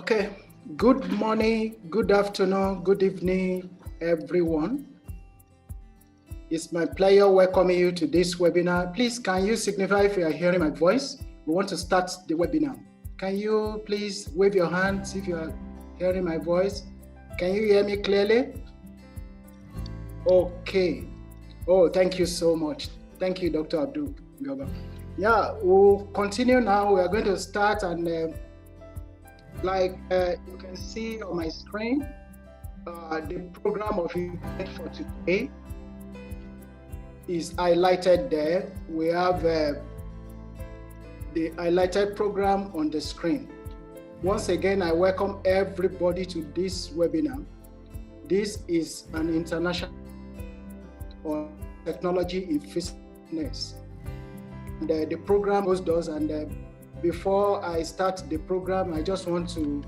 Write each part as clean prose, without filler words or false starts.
Okay, good morning, good afternoon, good evening, everyone. It's my pleasure welcoming you to this webinar. Please, can you signify if you are hearing my voice? We want to start the webinar. Can you please wave your hands if you are hearing my voice? Can you hear me clearly? Okay. Oh, thank you so much. Thank you, Dr. Abdul Gaba. Yeah, we'll continue now. We are going to start and like you can see on my screen, the program of event for today is highlighted there. We have the highlighted program on the screen. Once again, I welcome everybody to this webinar. This is an international on technology in fitness. And, the program does, and before I start the program, I just want to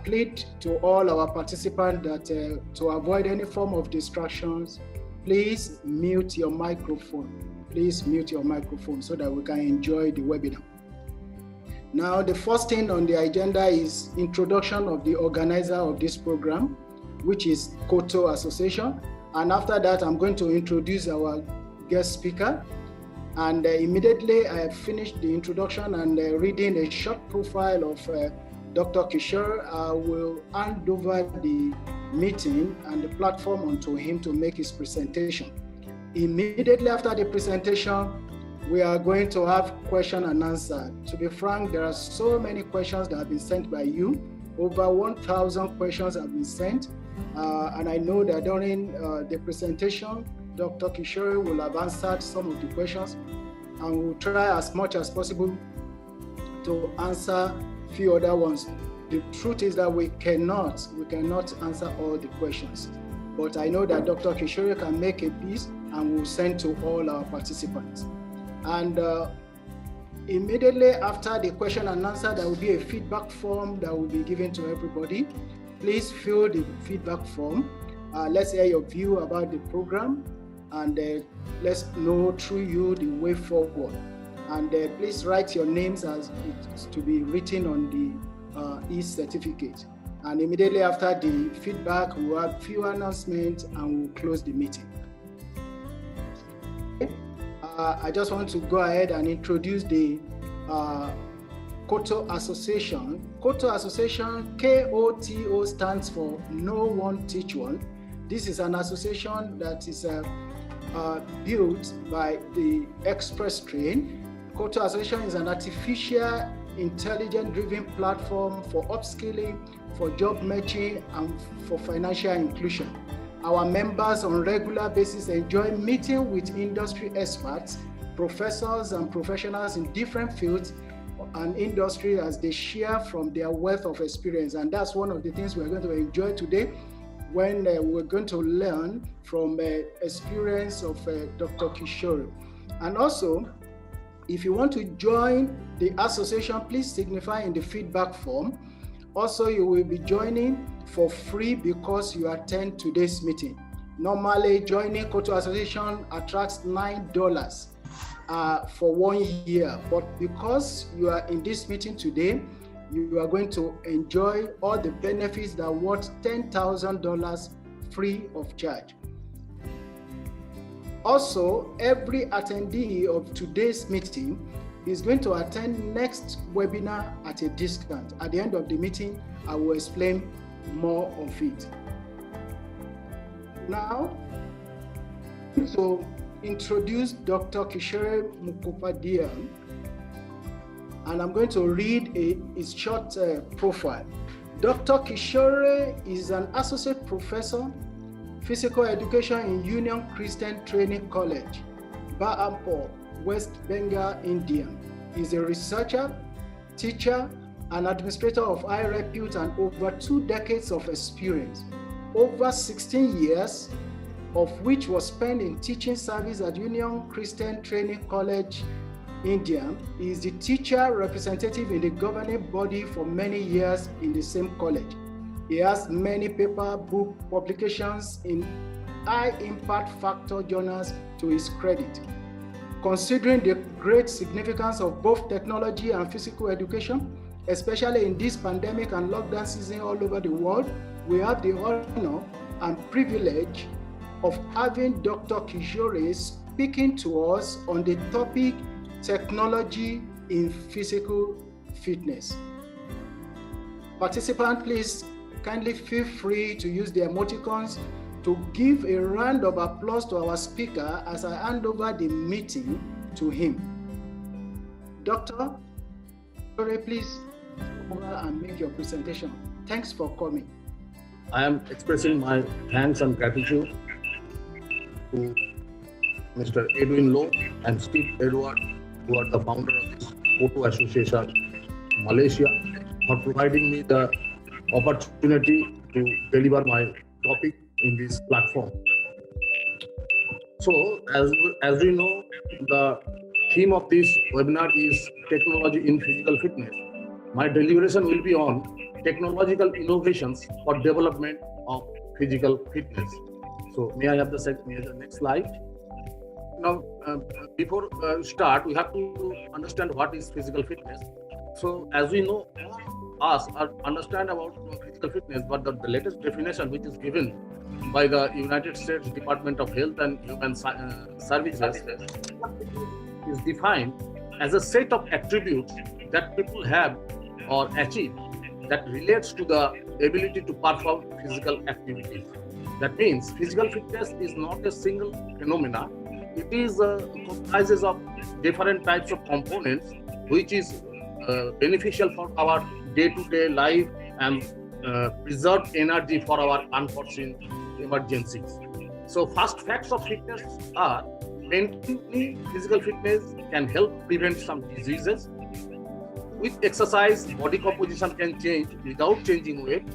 plead to all our participants that to avoid any form of distractions, please mute your microphone. Please mute your microphone so that we can enjoy the webinar. Now, the first thing on the agenda is introduction of the organizer of this program, which is KOTO Association. And after that, I'm going to introduce our guest speaker. And immediately I have finished the introduction and reading a short profile of Dr. Kishore, I will hand over the meeting and the platform onto him to make his presentation. Immediately after the presentation, we are going to have question and answer. To be frank, there are so many questions that have been sent by you. Over 1,000 questions have been sent. And I know that during the presentation, Dr. Kishore will have answered some of the questions, and we'll try as much as possible to answer a few other ones. The truth is that we cannot answer all the questions, but I know that Dr. Kishore can make a piece and will send to all our participants. And immediately after the question and answer, there will be a feedback form that will be given to everybody. Please fill the feedback form. Let's hear your view about the program, and let's know through you the way forward. And please write your names as it's to be written on the e-certificate. And immediately after the feedback, we'll have few announcements and we'll close the meeting. I just want to go ahead and introduce the KOTO Association. KOTO Association, KOTO stands for No One Teach One. This is an association that is built by the Express Train. KOTO Association is an artificial intelligence-driven platform for upskilling, for job matching, and for financial inclusion. Our members on a regular basis enjoy meeting with industry experts, professors, and professionals in different fields and industry as they share from their wealth of experience. And that's one of the things we're going to enjoy today, when we're going to learn from experience of Dr. Kishore. And also, if you want to join the association, please signify in the feedback form. Also, you will be joining for free because you attend today's meeting. Normally, joining KOTO Association attracts $9 for 1 year, but because you are in this meeting today, you are going to enjoy all the benefits that are worth $10,000 free of charge. Also, every attendee of today's meeting is going to attend next webinar at a discount. At the end of the meeting, I will explain more of it. Now, to introduce Dr. Kishore Mukhopadhyay, and I'm going to read his short profile. Dr. Kishore is an associate professor, physical education in Union Christian Training College, Berhampur, West Bengal, India. He's a researcher, teacher, and administrator of high repute and over 2 decades of experience. Over 16 years of which was spent in teaching service at Union Christian Training College, India. He is the teacher representative in the governing body for many years in the same college. He has many paper book publications in high impact factor journals to his credit. Considering the great significance of both technology and physical education, especially in this pandemic and lockdown season all over the world. We have the honor and privilege of having Dr. Kishore speaking to us on the topic technology in physical fitness. Participants, please kindly feel free to use the emoticons to give a round of applause to our speaker as I hand over the meeting to him. Dr. Kishore, please come over and make your presentation. Thanks for coming. I am expressing my thanks and gratitude to Mr. Edwin Loh and Steve Edward, who are the founder of this Photo Association Malaysia, for providing me the opportunity to deliver my topic in this platform. So, as we know, the theme of this webinar is technology in physical fitness. My deliberation will be on technological innovations for development of physical fitness. So, may I have the next slide? Now, before start, we have to understand what is physical fitness. So, as we know, us understand about physical fitness, but the latest definition which is given by the United States Department of Health and Human Services is defined as a set of attributes that people have or achieve that relates to the ability to perform physical activities. That means physical fitness is not a single phenomena. It is comprises of different types of components which is beneficial for our day-to-day life and preserve energy for our unforeseen emergencies. So first facts of fitness are maintaining physical fitness can help prevent some diseases. With exercise, body composition can change without changing weight.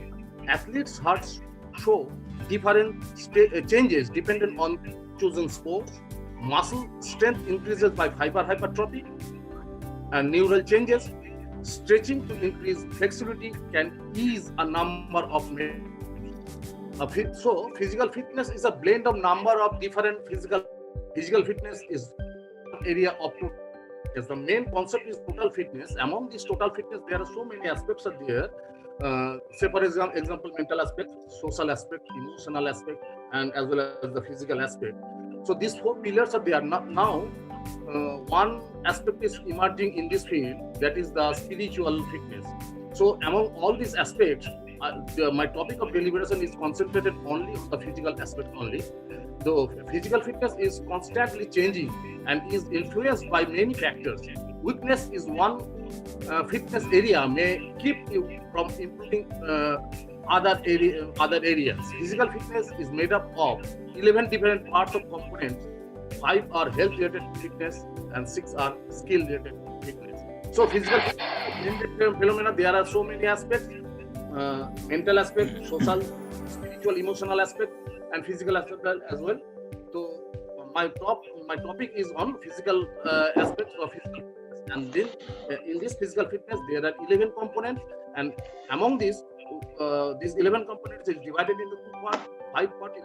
Athletes' hearts show different changes dependent on chosen sports. Muscle strength increases by fiber hypertrophy and neural changes. Stretching to increase flexibility can ease a number of so physical fitness is a blend of number of different physical fitness is area of total. The main concept is total fitness. Among this total fitness, there are so many aspects are there. Say for example, mental aspect, social aspect, emotional aspect, and as well as the physical aspect. So these four pillars are there. Now, one aspect is emerging in this field, that is the spiritual fitness. So among all these aspects, my topic of deliberation is concentrated only on the physical aspect only. Though physical fitness is constantly changing and is influenced by many factors. Weakness is one fitness area may keep you from improving other areas. Physical fitness is made up of 11 different parts of components. 5 are health-related fitness and 6 are skill-related fitness. So physical phenomena, there are so many aspects: mental aspect, social, spiritual, emotional aspect, and physical aspect as well. So my topic is on physical aspects of physical fitness. And then in this physical fitness, there are 11 components, and among these 11 components is divided into 2 parts. 5 parts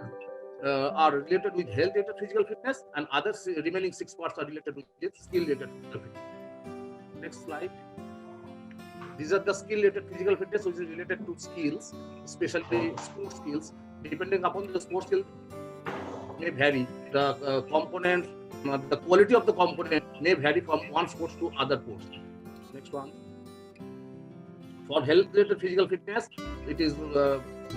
are related with health-related physical fitness, and other remaining 6 parts are related with skill-related physical fitness. Next slide. These are the skill-related physical fitness, which is related to skills, especially sports skills. Depending upon the sports skill, may vary. The component, the quality of the component may vary from one sport to other sports. Next one. For health-related physical fitness, it is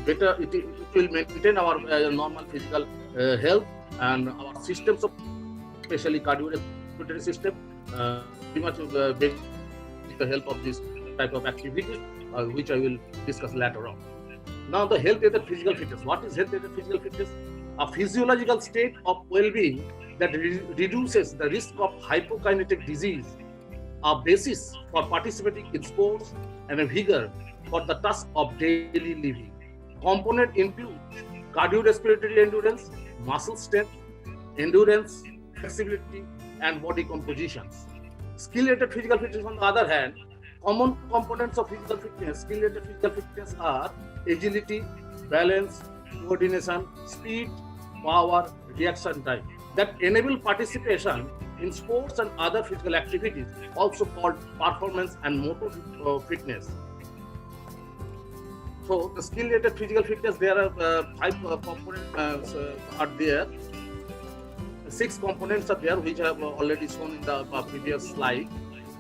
better. It will maintain our normal physical health and our systems of, especially cardiorespiratory system, pretty much based with the help of this type of activity, which I will discuss later on. Now, the health-related physical fitness. What is health-related physical fitness? A physiological state of well-being that reduces the risk of hypokinetic disease, a basis for participating in sports, and a vigor for the task of daily living. Component include cardiorespiratory endurance, muscle strength, endurance, flexibility, and body compositions. Skill-related physical fitness, on the other hand, common components of physical fitness, skill-related physical fitness are agility, balance, coordination, speed, power, reaction time. that enable participation in sports and other physical activities, also called performance and motor fitness. So the skill-related physical fitness, there are 5 components are there. 6 components are there, which I have already shown in the previous slide.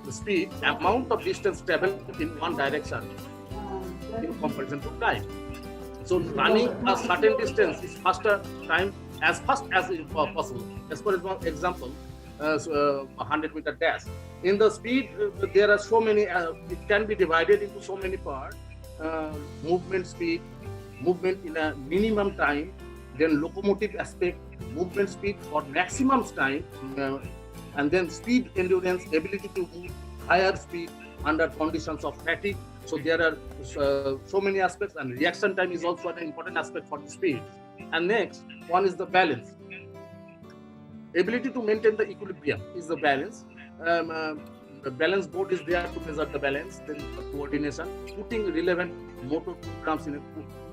The speed, amount of distance traveled in one direction in comparison to time. So running a certain distance is faster time as fast as possible. As for example, 100-meter dash. In the speed, there are so many. It can be divided into so many parts. Movement speed, movement in a minimum time, then locomotive aspect, movement speed for maximum time, and then speed endurance, ability to move higher speed under conditions of fatigue. So there are so many aspects, and reaction time is also an important aspect for the speed. And next one is the balance. Ability to maintain the equilibrium is the balance. The balance board is there to measure the balance, then the coordination, putting relevant motor programs in a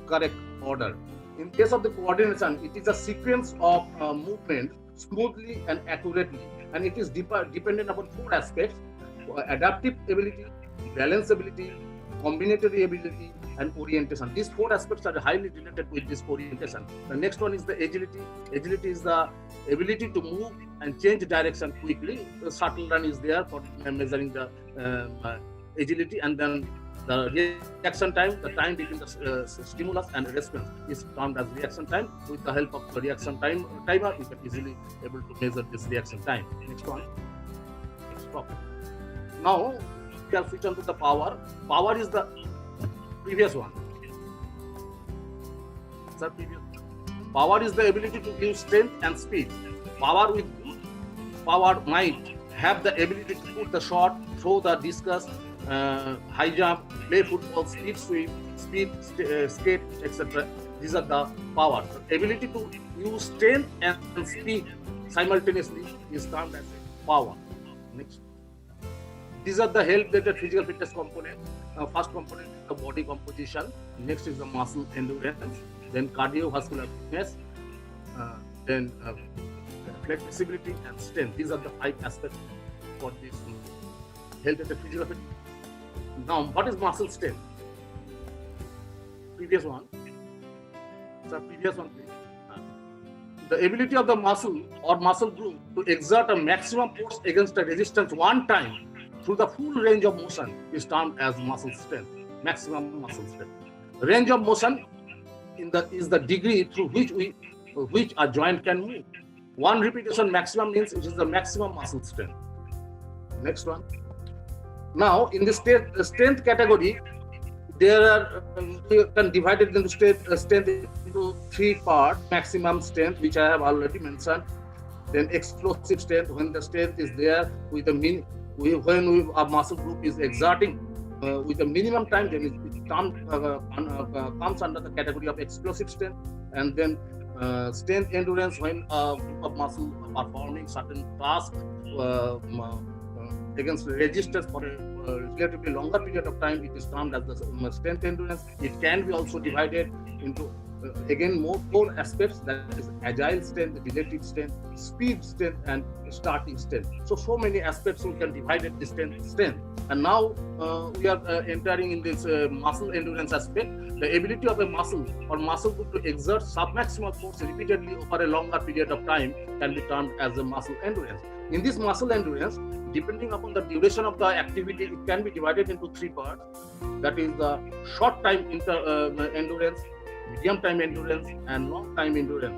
correct order. In case of the coordination, it is a sequence of movement smoothly and accurately, and it is dependent upon 4 aspects: adaptive ability, balance ability, combinatory ability, and orientation. These 4 aspects are highly related with this orientation. The next one is the agility. Agility is the ability to move and change direction quickly. The shuttle run is there for measuring the agility, and then the reaction time, the time between the stimulus and response, is termed as reaction time. With the help of the reaction timer, you can easily able to measure this reaction time. Next one. Stop. Now we are switch on to the power. Power is the previous one. Sir, previous. Power is the ability to use strength and speed. Power with power might have the ability to put the shot, throw the discus, high jump, play football, speed swim, speed skate, etc. These are the powers. The ability to use strength and speed simultaneously is termed as power. Next. These are the health-related physical fitness components. First component is the body composition. Next is the muscle endurance. Then cardiovascular fitness. Then flexibility and strength. These are the 5 aspects for this health-related physical fitness. Now, what is muscle strength? Previous one. Sir, previous one, please. The ability of the muscle or muscle group to exert a maximum force against a resistance one time through the full range of motion is termed as muscle strength, maximum muscle strength. Range of motion is the degree through which a joint can move. One repetition maximum means it is the maximum muscle strength. Next one. Now, in the strength category, there are you can divide it into strength into 3 parts: maximum strength, which I have already mentioned; then explosive strength, when the strength is there with the when a muscle group is exerting with a minimum time, then it comes under the category of explosive strength. And then strength endurance, when a group of muscle performing certain tasks against resistance for a relatively longer period of time, it is termed as the strength endurance. It can be also divided into again 4 aspects, that is agile strength, relative strength, speed strength, and starting strength. So many aspects we can divide it this strength. And now we are entering in this muscle endurance aspect. The ability of a muscle or muscle group to exert submaximal force repeatedly over a longer period of time can be termed as a muscle endurance. In this muscle endurance, depending upon the duration of the activity, it can be divided into 3 parts. That is the short time endurance, medium time endurance, and long time endurance.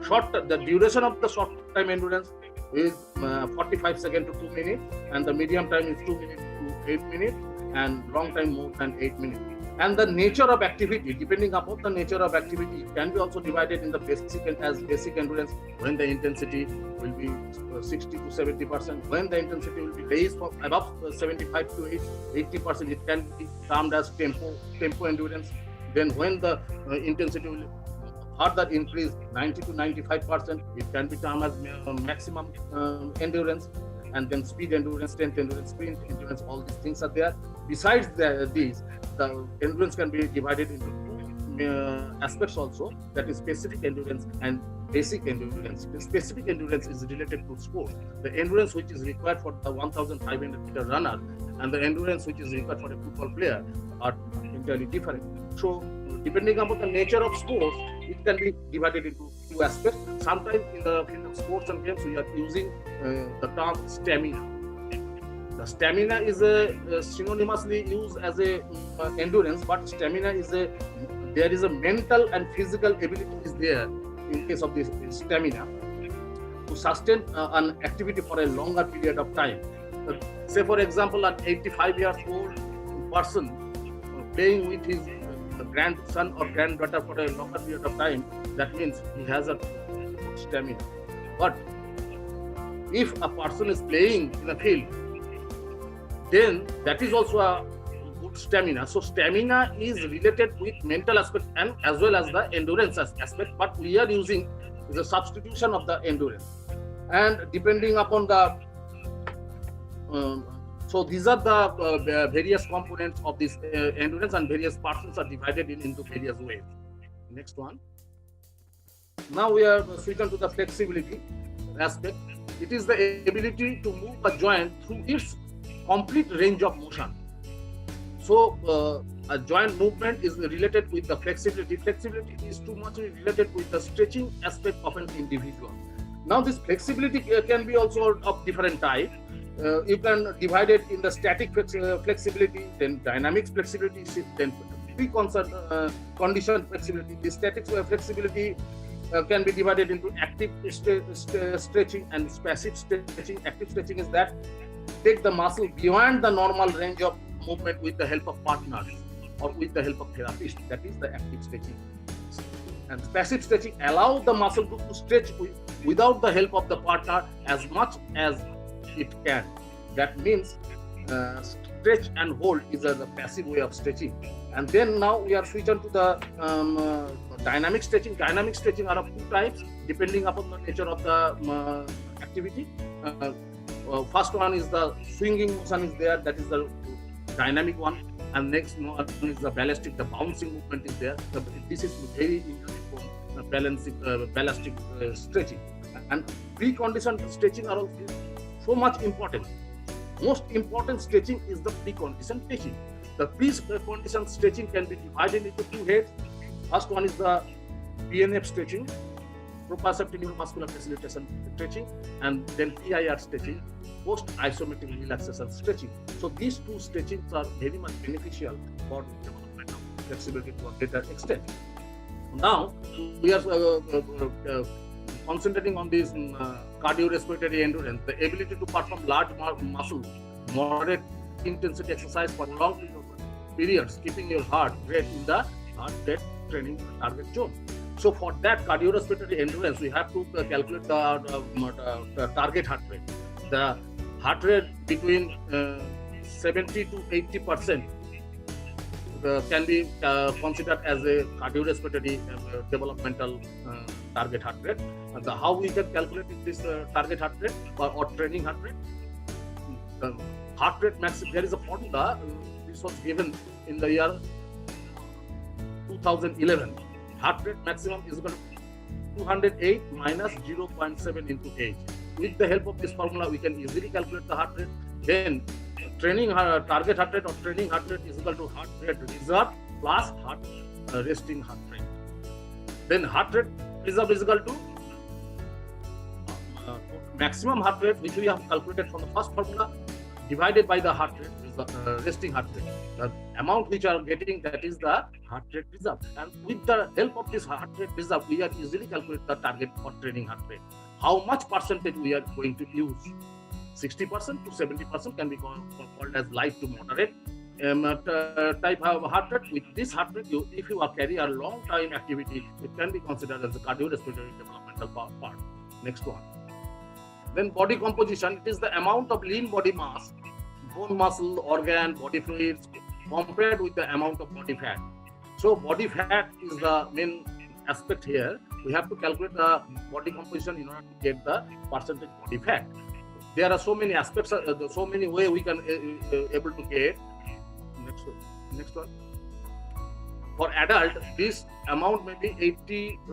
The duration of the short time endurance is 45 seconds to 2 minutes, and the medium time is 2 minutes to 8 minutes, and long time more than 8 minutes. And the nature of activity, depending upon the nature of activity, it can be also divided in the basic endurance, when the intensity will be 60 to 70%. When the intensity will be raised for above 75 to 80%, it can be termed as tempo endurance. Then when the intensity will further increase 90 to 95%, it can be termed as maximum endurance. And then speed endurance, strength endurance, sprint endurance, all these things are there. Besides these, the endurance can be divided into 2 aspects also, that is specific endurance and basic endurance. The specific endurance is related to sport. The endurance which is required for the 1,500 meter runner and the endurance which is required for a football player are entirely different. So, depending upon the nature of sports, it can be divided into two aspects. Sometimes in the field of sports and games, we are using the term stamina. The stamina is synonymously used as a endurance, but stamina is there is a mental and physical ability is there in case of this stamina to sustain an activity for a longer period of time. Say for example, an 85-year-old person playing with his grandson or granddaughter for a longer period of time, that means he has a stamina. But if a person is playing in a field, then that is also a good stamina. So stamina is related with mental aspect and as well as the endurance aspect, but we are using the substitution of the endurance. And depending upon the so these are the various components of this endurance, and various persons are divided into various ways. Next one. Now we are switching to the flexibility aspect. It is the ability to move a joint through its complete range of motion. So a joint movement is related with the flexibility. Flexibility is too much related with the stretching aspect of an individual. Now this flexibility can be also of different type. You can divide it in the static flexibility, then dynamic flexibility, then pre-conditioned flexibility. The static flexibility can be divided into active stretching and passive stretching. Active stretching is that take the muscle beyond the normal range of movement with the help of partners or with the help of therapists. That is the active stretching. And passive stretching allows the muscle group to stretch without the help of the partner as much as it can. That means stretch and hold is the passive way of stretching. And then now we are switching to the dynamic stretching. Dynamic stretching are of two types depending upon the nature of the activity. First one is the swinging motion is there, that is the dynamic one, and next one is the ballistic, the bouncing movement is there. This is very interesting for ballistic stretching. And preconditioned stretching are also so much important. Most important stretching is the preconditioned stretching. The preconditioned stretching can be divided into two heads. First one is the PNF stretching, proprioceptive neuromuscular facilitation stretching, and then PIR stretching, post isometric relaxation stretching. So these two stretchings are very much beneficial for the development of flexibility to a greater extent. Now we are concentrating on this cardiorespiratory endurance, the ability to perform large muscle, moderate intensity exercise for long periods, keeping your heart rate in the heart rate training target zone. So for that cardiorespiratory endurance, we have to calculate the target heart rate. The heart rate between 70 to 80% can be considered as a cardiorespiratory developmental target heart rate. And how we can calculate this target heart rate or training heart rate? The heart rate maximum, there is a formula, this was given in the year 2011. Heart rate maximum is equal to 208 minus 0.7 into age. With the help of this formula, we can easily calculate the heart rate. Then training target heart rate or training heart rate is equal to heart rate reserve plus resting heart rate. Then heart rate reserve is equal to maximum heart rate, which we have calculated from the first formula, divided by the heart rate resting heart rate. The amount which are getting, that is the heart rate reserve. And with the help of this heart rate reserve, we are easily calculate the target for training heart rate. How much percentage we are going to use? 60% to 70% can be called as light to moderate type of heart rate. With this heart rate, if you are carry a long time activity, it can be considered as a cardiorespiratory developmental part. Next one. Then body composition, it is the amount of lean body mass, bone, muscle, organ, body fluids compared with the amount of body fat. So body fat is the main aspect here. We have to calculate the body composition in order to get the percentage body fat. There are so many aspects, so many ways we can able to get. Next one. For adult, this amount may be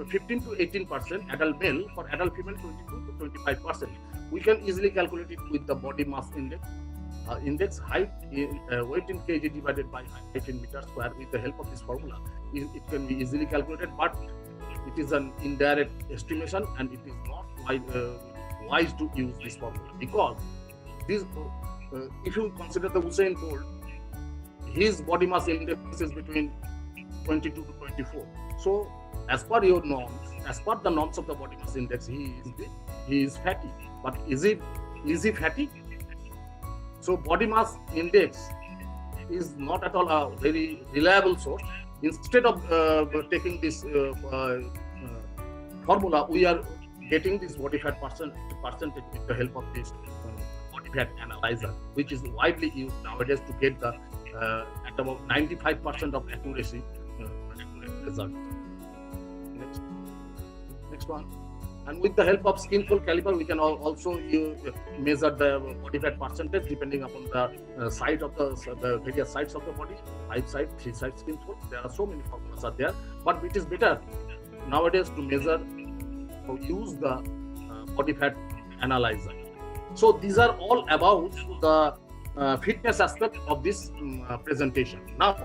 15 to 18%, adult male. For adult female, 22 to 25%. We can easily calculate it with the body mass index. Index height, weight in kg divided by height in meter square. With the help of this formula, it can be easily calculated, but it is an indirect estimation, and it is not wise to use this formula, because this, if you consider the Usain Bolt, his body mass index is between 22 to 24. So, as per your norms, as per the norms of the body mass index, he is fatty. But is he fatty? So body mass index is not at all a very reliable source. Instead of taking this formula, we are getting this body fat percentage with the help of this body fat analyzer, which is widely used nowadays to get the at about 95% of accuracy accurate result. Next one. And with the help of skinful caliper, we can also measure the body fat percentage depending upon the side of the various sides of the body, 5 side, 3 side skinful. There are so many formulas are there, but it is better nowadays to measure or use the body fat analyzer. So these are all about the fitness aspect of this presentation. Now,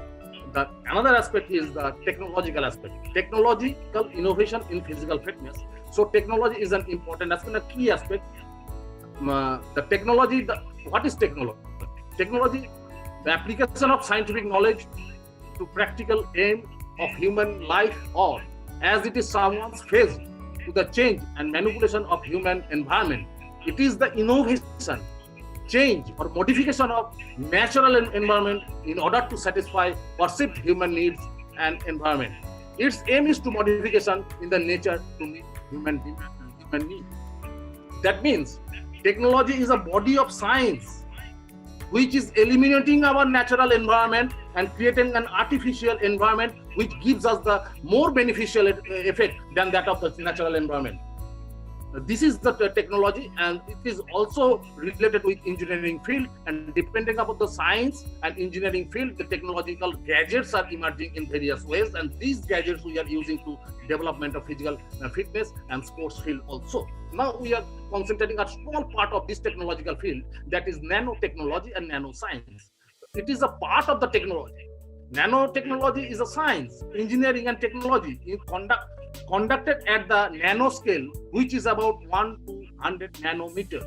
another aspect is the technological aspect. Technological innovation in physical fitness. So technology is an important aspect, a key aspect. The technology, what is technology? Technology, the application of scientific knowledge to practical aim of human life, or as it is someone's phase to the change and manipulation of human environment. It is the innovation, change or modification of natural environment in order to satisfy perceived human needs and environment. Its aim is to modification in the nature to meet human need. That means technology is a body of science which is eliminating our natural environment and creating an artificial environment which gives us the more beneficial effect than that of the natural environment. This is the technology, and it is also related with engineering field, and depending upon the science and engineering field, the technological gadgets are emerging in various ways, and these gadgets we are using to development of physical fitness and sports field also. Now we are concentrating a small part of this technological field, that is nanotechnology and nanoscience. It is a part of the technology. Nanotechnology is a science, engineering and technology conducted at the nanoscale, which is about 1 to 100 nanometers.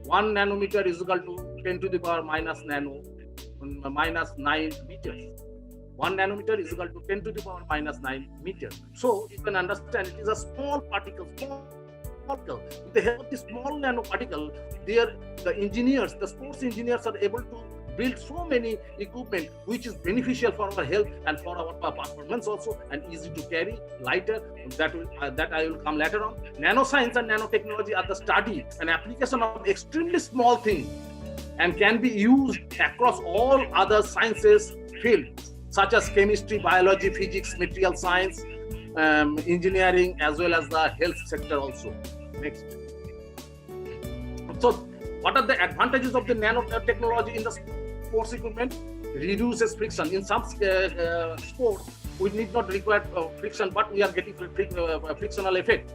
1 nanometer is equal to 10 to the power minus 9 meters. 1 nanometer is equal to 10 to the power minus 9 meters. So you can understand it is a small particle. With the help of this small nanoparticle, the engineers, the sports engineers are able to build so many equipment which is beneficial for our health and for our performance also, and easy to carry, lighter. That I will come later on. Nanoscience and nanotechnology are the study and application of extremely small things and can be used across all other sciences fields such as chemistry, biology, physics, material science, engineering, as well as the health sector also. Next. So what are the advantages of the nanotechnology in the sports equipment? Reduces friction. In some sports, we need not require friction, but we are getting frictional effect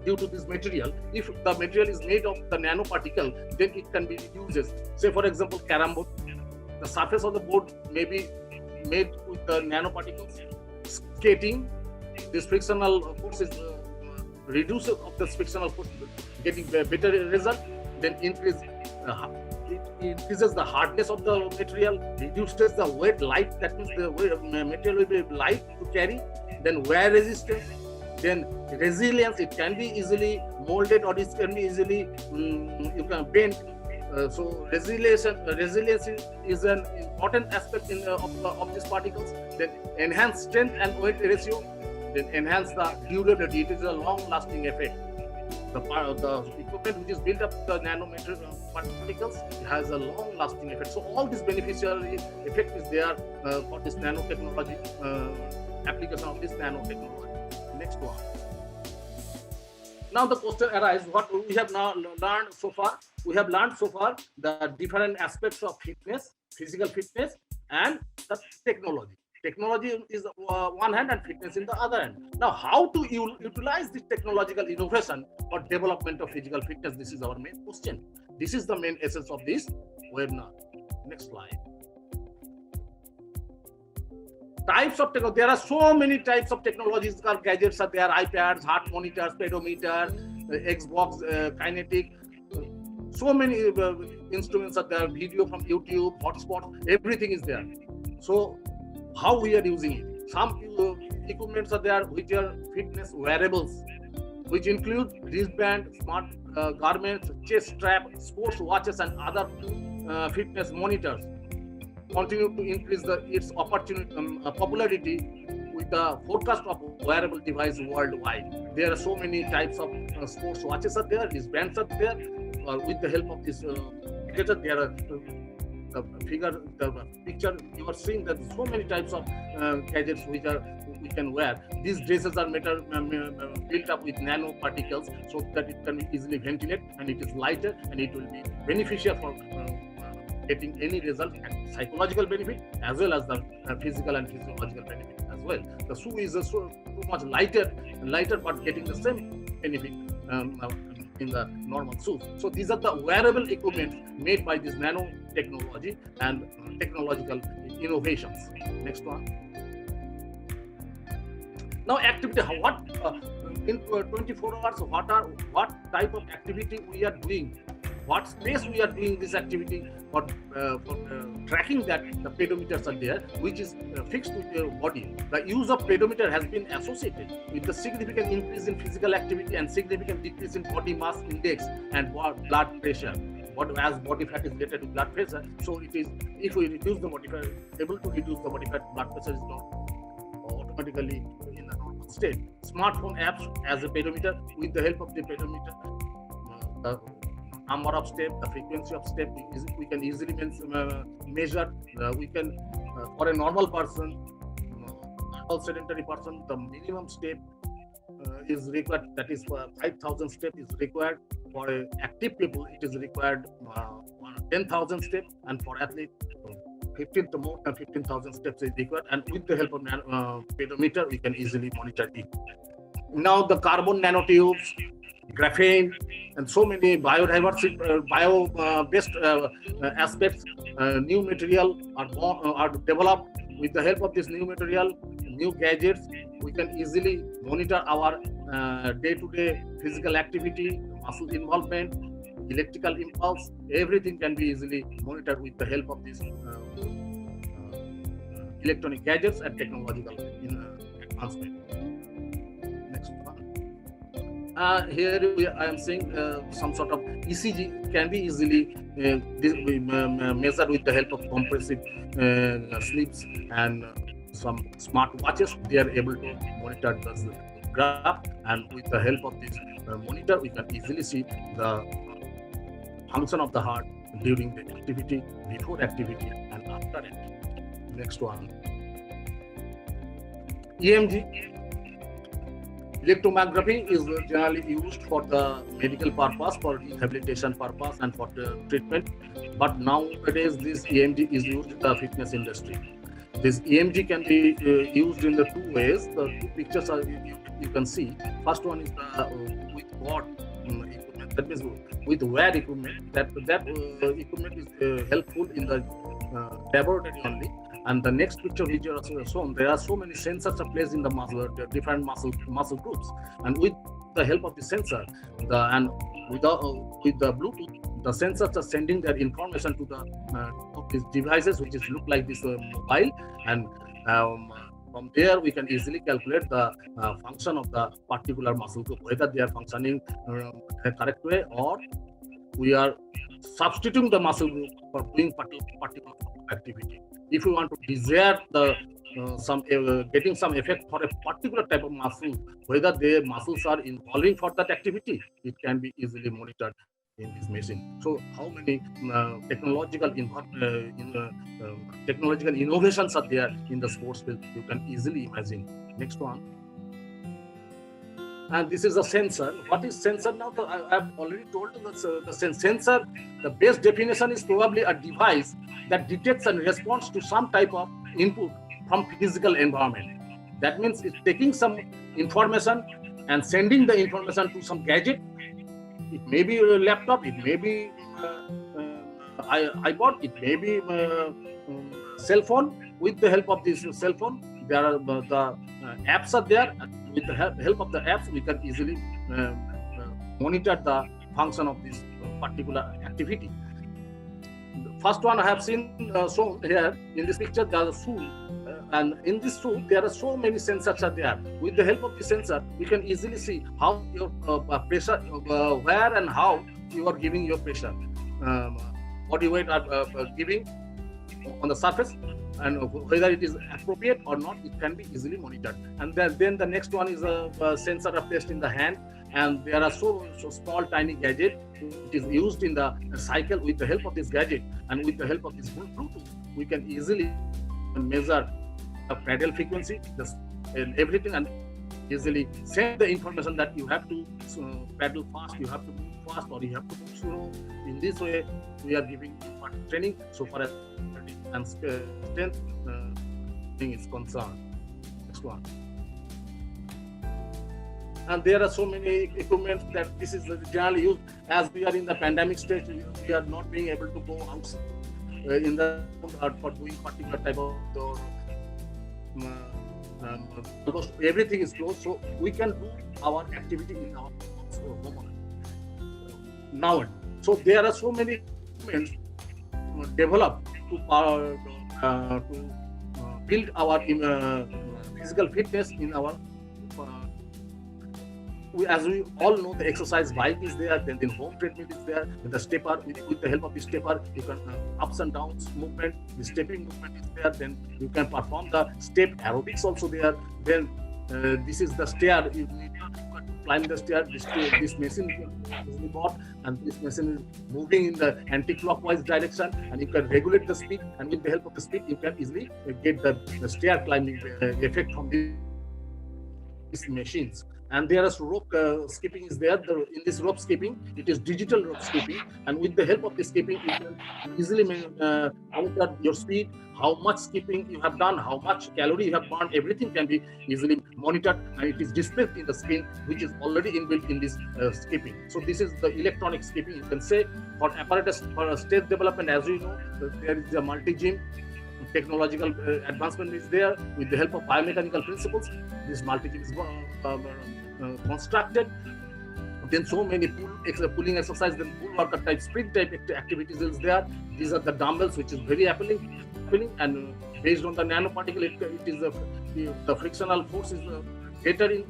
due to this material. If the material is made of the nanoparticle, then it can be reduced. Say for example, carom board. The surface of the board may be made with the nanoparticles. Skating, this frictional force is reduced of the frictional force, getting a better result. Then increases the hardness of the material, reduces the weight, light, that means the material will be light to carry. Then wear resistance, then resilience, it can be easily molded or it can be easily you can bend. So resilience is an important aspect of these particles. Then enhance strength and weight ratio, then enhance the durability. It is a long-lasting effect. The equipment which is built up the nanometer particles has a long-lasting effect. So all this beneficial effect is there for this nanotechnology application of this nanotechnology. Next one. Now the question arises: what we have now learned so far? We have learned so far the different aspects of fitness, physical fitness, and the technology. technology is one hand and fitness in the other hand. Now, how to utilize this technological innovation for development of physical fitness? This is our main question. This is the main essence of this webinar. Next slide. Types of technology. There are so many types of technologies. Gadgets are there: iPads, heart monitors, pedometer, Xbox, kinetic. So many instruments are there. Video from YouTube, hotspots, everything is there. So, how we are using it? Some equipments are there which are fitness wearables, which include wristband, smart garments, chest strap, sports watches, and other fitness monitors. Continue to increase its popularity with the forecast of wearable device worldwide. There are so many types of sports watches are there, wristbands are there. With the help of this there are the picture you are seeing that so many types of gadgets which we can wear. These dresses are built up with nanoparticles so that it can be easily ventilated, and it is lighter, and it will be beneficial for getting any result, and psychological benefit as well as the physical and physiological benefit as well. The shoe is so much lighter, but getting the same benefit in the normal shoes. So these are the wearable equipment made by this nanotechnology and technological innovations. Next one. Now, activity. What in 24 hours? What type of activity we are doing? What space we are doing this activity for tracking that the pedometers are there, which is fixed with your body. The use of pedometer has been associated with the significant increase in physical activity and significant decrease in body mass index and blood pressure. As body fat is related to blood pressure, so it is, if we reduce the body fat, able to reduce the body fat, blood pressure is not automatically in the normal state. Smartphone apps as a pedometer. With the help of the pedometer, the number of steps, the frequency of steps, we can easily measure. We can, for a normal person, normal sedentary person, the minimum step is required. That is 5,000 steps is required. For active people, it is required 10,000 steps, and for athletes, more than 15,000 steps is required. And with the help of pedometer, we can easily monitor it. Now, the carbon nanotubes, graphene, and so many biodiversity, bio-based aspects, new material are developed. With the help of this new material, new gadgets, we can easily monitor our day-to-day physical activity, muscle involvement, electrical impulse. Everything can be easily monitored with the help of these electronic gadgets and technological advancement. Next one. Here I am seeing some sort of ECG can be easily measured with the help of compressive sleeps, and some smart watches. They are able to monitor the graph, and with the help of this monitor, we can easily see the function of the heart during the activity, before activity, and after activity. Next one. EMG. Electromyography is generally used for the medical purpose, for rehabilitation purpose, and for the treatment. But nowadays, this EMG is used in the fitness industry. This EMG can be used in the two ways. The two pictures are you can see. First one is the with ward equipment. That means with wear equipment. That equipment is helpful in the laboratory only. And the next picture which you are shown, there are so many sensors are placed in the muscle, different muscle groups, and with the help of the sensor, with the Bluetooth, the sensors are sending their information to these devices, which is look like this mobile, and from there we can easily calculate the function of the particular muscle group, whether they are functioning the correct way, or we are substituting the muscle group for doing particular activity. If we want to desire the getting some effect for a particular type of muscle, whether their muscles are involving for that activity, it can be easily monitored in this machine. So, how many technological innovations are there in the sports field? You can easily imagine. Next one. And this is a sensor. What is sensor now? So I have already told you that the sensor, the best definition is probably a device that detects and responds to some type of input from physical environment. That means it's taking some information and sending the information to some gadget. It may be a laptop, it may be iPod, it may be cell phone. With the help of this cell phone, there are the apps are there. With the help of the apps, we can easily monitor the function of this particular activity. The first one I have seen shown here in this picture, there is a shoe, and in this shoe there are so many sensors are there. With the help of the sensor, we can easily see how your pressure, where and how you are giving your pressure, body weight are giving on the surface, and whether it is appropriate or not, it can be easily monitored. And then the next one is a sensor are placed in the hand, and there are so small tiny gadget. It is used in the cycle. With the help of this gadget and with the help of this Bluetooth, we can easily measure the pedal frequency and everything, and easily send the information that you have to pedal fast, you have to move fast, or you have to move slow. In this way, we are giving training so far as and strength thing is concerned. Next one. And there are so many equipment that this is generally used. As we are in the pandemic stage, we are not being able to go outside in the for doing particular type of because everything is closed, so we can do our activity in our home now. So there are so many equipments developed to build our physical fitness in our. As we all know, the exercise bike is there, then the home treadmill is there, with the stepper. With the help of the stepper, you can ups and downs movement, the stepping movement is there, then you can perform the step aerobics also there. Then this is the stair, you need to climb the stair. This machine is bought, and this machine is moving in the anti-clockwise direction, and you can regulate the speed, and with the help of the speed, you can easily get the stair climbing effect from these machines. And there is rope skipping is there. In this rope skipping, it is digital rope skipping, and with the help of the skipping, you can easily monitor your speed, how much skipping you have done, how much calorie you have burned. Everything can be easily monitored, and it is displayed in the screen, which is already inbuilt in this skipping. So this is the electronic skipping. You can say for apparatus for stage development, as you know, there is a multi-gym. Technological advancement is there. With the help of biomechanical principles, this multi-gym is constructed. Then so many pulling exercise, then pull worker type, sprint type activities is there. These are the dumbbells, which is very appealing, and based on the nanoparticle, it is the frictional force is greater in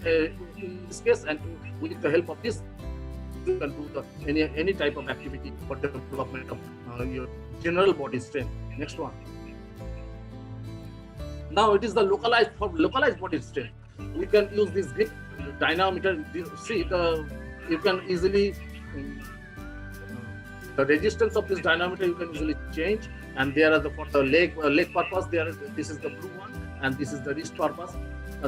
this case, and with the help of this, you can do any type of activity for the development of your general body strength. Next one. Now it is the localized body strength. We can use this grip dynamometer. You can easily the resistance of this dynamometer you can easily change. And there are for the leg purpose. This is the blue one, and this is the wrist purpose.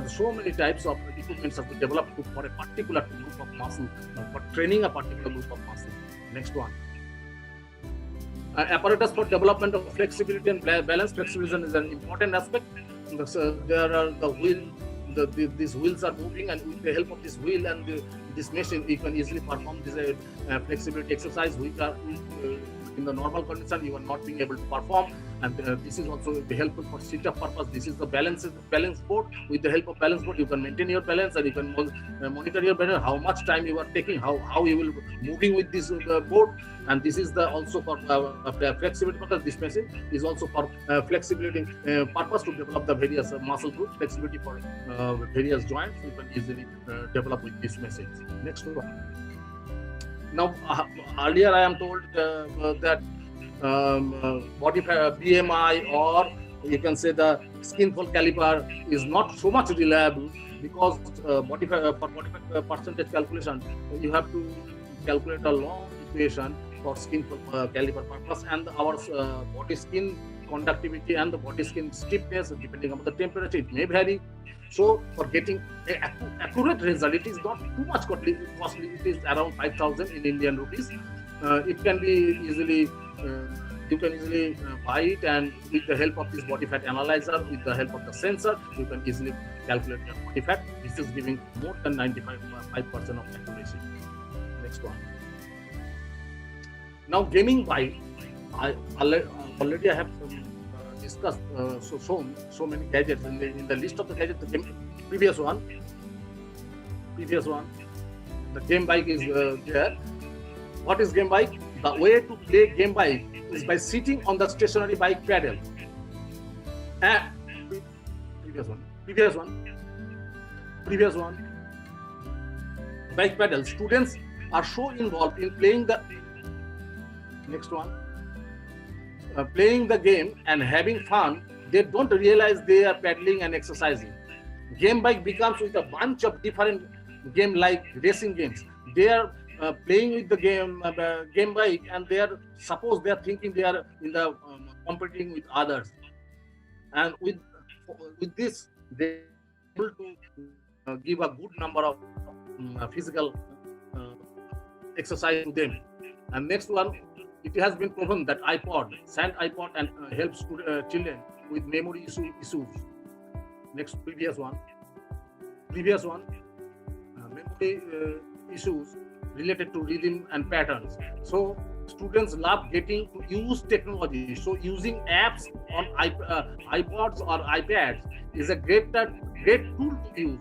So many types of equipments have been developed for a particular group of muscle, for training a particular group of muscle. Next one. Apparatus for development of flexibility and balance. Flexibility is an important aspect. There are the wheel. These wheels are moving, and with the help of this wheel and this machine, you can easily perform this flexibility exercise, which are in the normal condition you are not being able to perform. And this is also helpful for sit-up purpose. This is the balance board. With the help of balance board, you can maintain your balance, and you can monitor your balance, how much time you are taking, how you will moving with this board. And this is also for flexibility purpose. This machine is also for flexibility purpose, to develop the various muscle groups, flexibility for various joints. You can easily develop with this machine. Next one. Now, earlier I am told that body BMI, or you can say the skin fold caliper, is not so much reliable, because for body fat percentage calculation, you have to calculate a long equation for skin fold caliper purpose, and our body skin conductivity and the body skin stiffness, depending on the temperature, it may vary. So for getting an accurate result, it is not too much costly. It is around 5,000 in Indian rupees. It can be easily you can easily buy it, and with the help of this body fat analyzer, with the help of the sensor, you can easily calculate your body fat. This is giving more than 95% of accuracy. Next one. Now gaming bike, I already have discussed so many gadgets in the list of the gadgets. The previous one, the game bike is there. What is game bike? The way to play game bike is by sitting on the stationary bike pedal. And previous one. Bike pedal. Students are so involved in playing the next one. Playing the game and having fun, they don't realize they are pedaling and exercising. Game bike becomes with a bunch of different game like racing games. They are playing with the game bike, and they are thinking they are in the competing with others, and with this they are able to give a good number of physical exercise to them. And next one, it has been proven that sand iPod and helps children with memory issues. Next, previous one, memory issues related to rhythm and patterns. So students love getting to use technology. So using apps on iPods or iPads is a great tool to use.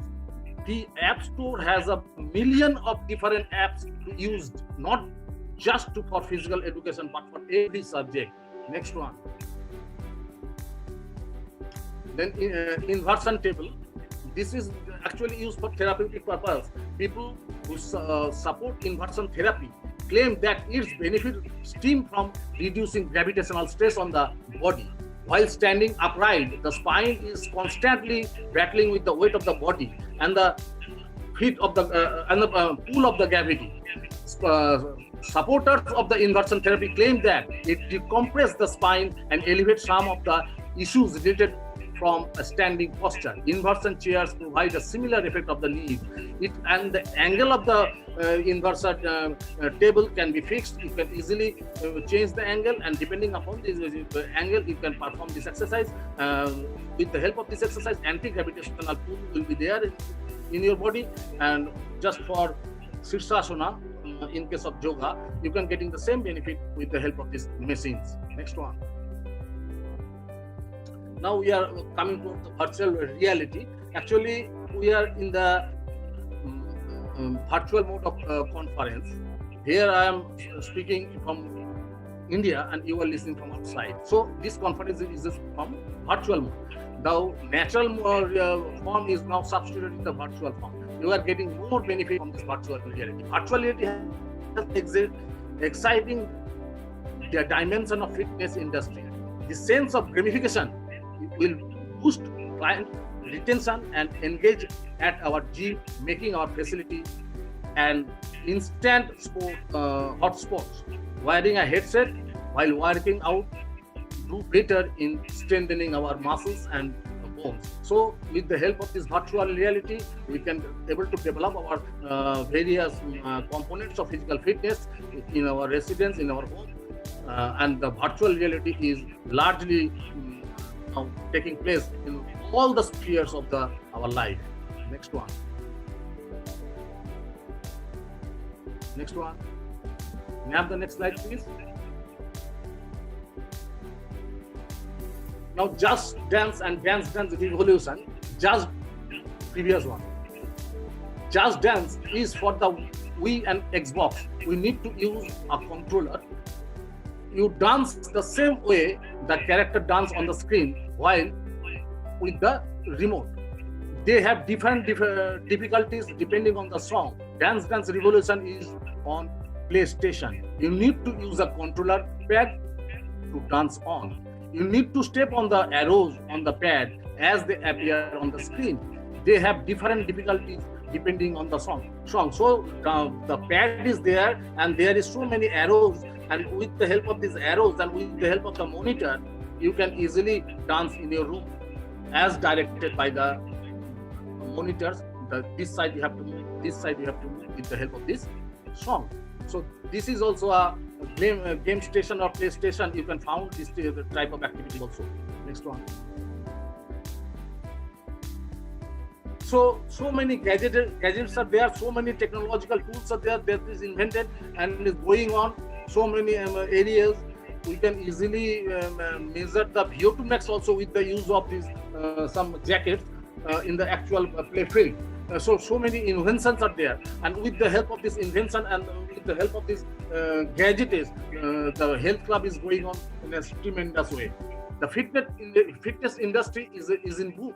The App Store has a million of different apps to use, not just for physical education, but for every subject. Next one. Then inversion table. This is actually used for therapeutic purpose. People who support inversion therapy claim that its benefits stem from reducing gravitational stress on the body. While standing upright, the spine is constantly battling with the weight of the body and the feet of the pull of the gravity. Supporters of the inversion therapy claim that it decompresses the spine and elevates some of the issues related from a standing posture. Inversion chairs provide a similar effect of the knee. And the angle of the inversion table can be fixed. You can easily change the angle, and depending upon this angle, you can perform this exercise. With the help of this exercise, anti-gravitational pull will be there in your body. And just for Sirsasana, in case of yoga, you can getting the same benefit with the help of these machines. Next one. Now we are coming to the virtual reality. Actually, we are in the virtual mode of conference. Here I am speaking from India, and you are listening from outside. So this conference is from virtual mode. The natural form is now substituted in the virtual form. You are getting more benefit from this virtual reality. Virtual reality has exciting the dimension of fitness industry. The sense of gamification will boost client retention and engage at our gym, making our facility an instant hotspots. Wearing a headset while working out do better in strengthening our muscles and bones. So with the help of this virtual reality, we can able to develop our various components of physical fitness in our residence, in our home, and the virtual reality is largely now taking place in all the spheres of our life. Next one. May I have the next slide, please? Now, Just Dance and Dance Dance Revolution. Previous one. Just Dance is for the Wii and Xbox. We need to use a controller. You dance the same way the character dance on the screen, while with the remote. They have different difficulties depending on the song. Dance Dance Revolution is on PlayStation. You need to use a controller pad to dance on. You need to step on the arrows on the pad as they appear on the screen. They have different difficulties depending on the song. So the pad is there, and there is so many arrows, and with the help of these arrows and with the help of the monitor, you can easily dance in your room as directed by the monitors. This side you have to move, this side you have to move with the help of this song. So this is also a game station or play station, you can found this type of activity also. Next one. So many gadgets are there, so many technological tools are there that is invented and is going on. So many areas we can easily measure the VO2 max also with the use of these some jackets in the actual play field. So many inventions are there, and with the help of this invention and with the help of this gadgets, the health club is going on in a tremendous way. The fitness industry is in boom.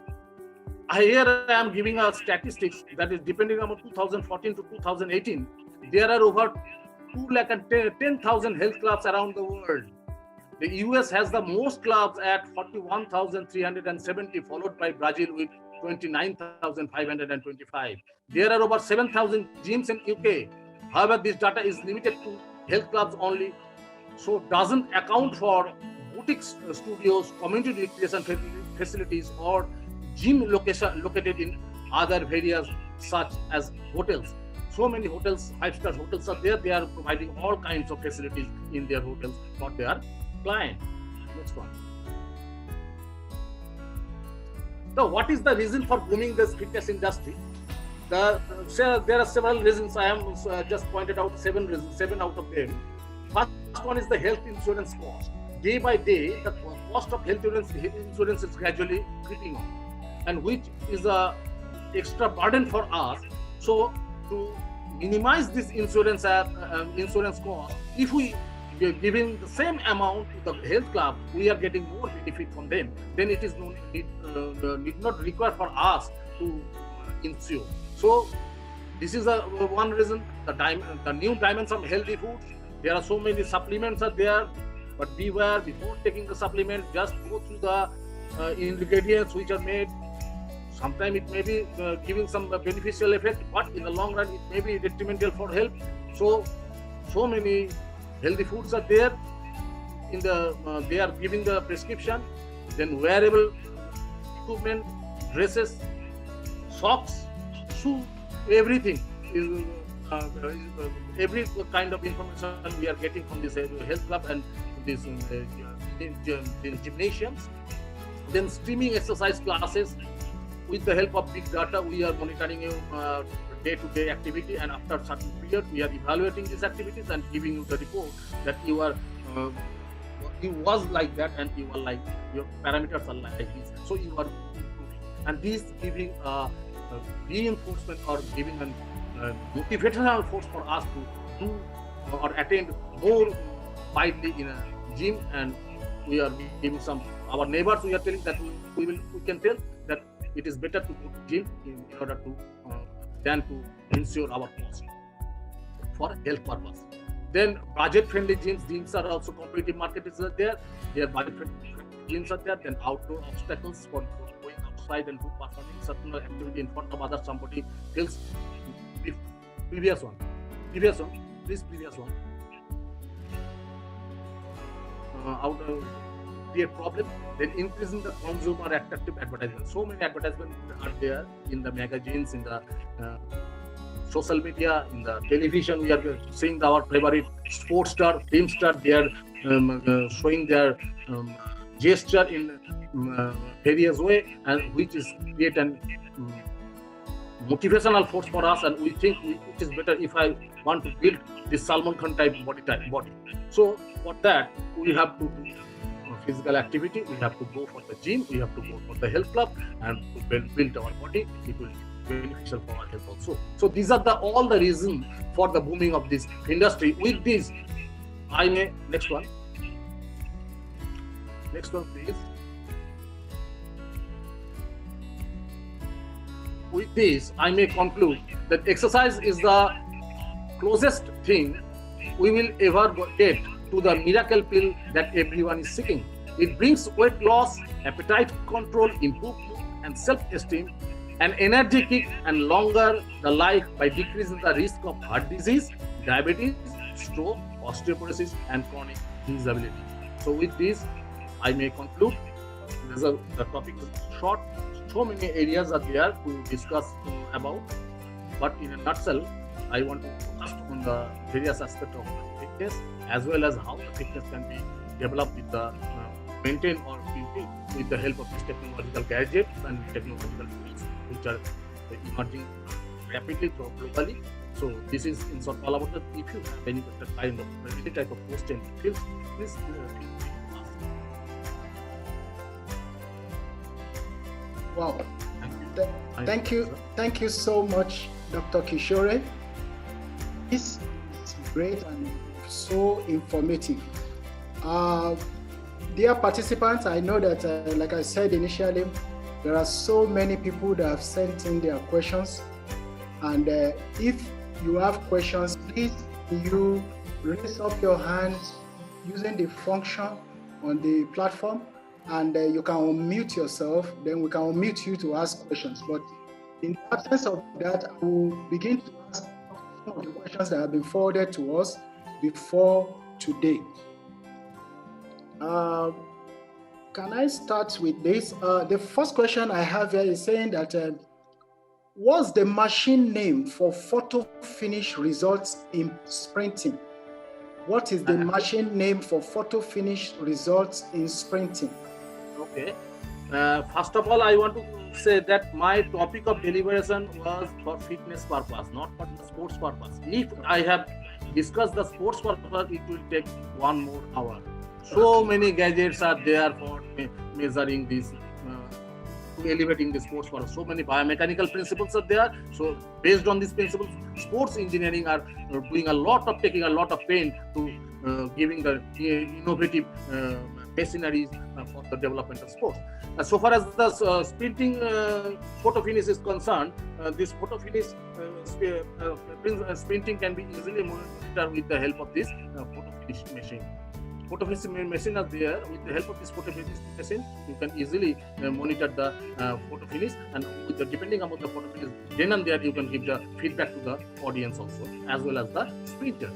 Here I am giving a statistics that is depending on 2014 to 2018. There are over 210,000 health clubs around the world. The US has the most clubs at 41,370, followed by Brazil with 29,525. There are over 7,000 gyms in UK. However, this data is limited to health clubs only, so doesn't account for boutique studios, community recreation facilities, or gym located in other areas such as hotels. So many hotels, 5-star hotels are there. They are providing all kinds of facilities in their hotels for their client. Next one. So what is the reason for booming this fitness industry? There are several reasons. I am just pointed out 7 reasons, 7 out of them. First one is the health insurance cost. Day by day, the cost of health insurance is gradually creeping on, and which is a extra burden for us. So to minimize this insurance cost, if we are giving the same amount to the health club, we are getting more benefit from them. Then it is need not require for us to insure. So this is one reason. The new dimensions of healthy food. There are so many supplements are there, but beware, before taking the supplement, just go through the ingredients which are made. Sometimes it may be giving some beneficial effect, but in the long run it may be detrimental for health. So many healthy foods are there. They are giving the prescription. Then wearable equipment, dresses, socks, shoe, everything is every kind of information we are getting from this health club and this gymnasiums. Then streaming exercise classes. With the help of big data, we are monitoring your day-to-day activity, and after a certain period, we are evaluating these activities and giving you the report that you was like that, and you are like, your parameters are like this. So you are improving, and this giving reinforcement or giving a motivational force for us to do or attend more widely in a gym. And we are giving some our neighbors. We are telling that we can tell that it is better to go to gym in order to than to insure our cost for health purpose. Then budget-friendly gyms are also competitive market is there. Their budget-friendly gyms are there. Then outdoor obstacles for going outside and performing certain activity in front of other somebody else. Previous one. Previous one. Create problem. Then increasing the consumer attractive advertisement. So many advertisements are there in the magazines, in the social media, in the television. We are seeing our favorite sports star, film star. They are showing their gesture in various way, and which is create an motivational force for us. And we think it is better if I want to build this Salman Khan type body. So for that, we have to do physical activity. We have to go for the gym. We have to go for the health club, and to build our body. It will be beneficial for our health also. So these are all the reasons for the booming of this industry. With this, I may next one, please. With this, I may conclude that exercise is the closest thing we will ever get to the miracle pill that everyone is seeking. It brings weight loss, appetite control, improved mood and self-esteem, an energy kick, and longer the life by decreasing the risk of heart disease, diabetes, stroke, osteoporosis, and chronic disability. So with this, I may conclude. The topic is short. So many areas are there to discuss about, but in a nutshell, I want to focus on the various aspects of it. fitness, as well as how the fitness can be developed with the maintained or built with the help of these technological gadgets and technological tools which are emerging rapidly globally. So this is in short all about that. If you have any type of question, please feel free to ask. Wow. Thank you. Thank you so much, Dr. Kishore. This is great and so informative. Dear participants, I know that, like I said initially, there are so many people that have sent in their questions. And if you have questions, please you raise up your hand using the function on the platform, and you can unmute yourself. Then we can unmute you to ask questions. But in the absence of that, I will begin to ask some of the questions that have been forwarded to us before today. Can I start with this? The first question I have here is saying that what's the machine name for photo finish results in sprinting? What is the machine name for photo finish results in sprinting? Okay. First of all, I want to say that my topic of deliberation was for fitness purpose, not for the sports purpose. If I have discussed the sports purpose, it will take 1 more hour. So many gadgets are there for measuring this, elevating the sports purpose. So many biomechanical principles are there. So based on these principles, sports engineering are taking a lot of pain to giving the innovative machineries for the development of sports. So far as the sprinting photo finish is concerned, this photo finish sprinting can be easily monitored with the help of this photo finish machine. Photo finish machine are there. With the help of this photo finish machine, you can easily monitor the photo finish, and with the, depending upon the photo finish, then and there you can give the feedback to the audience also, as well as the sprinter.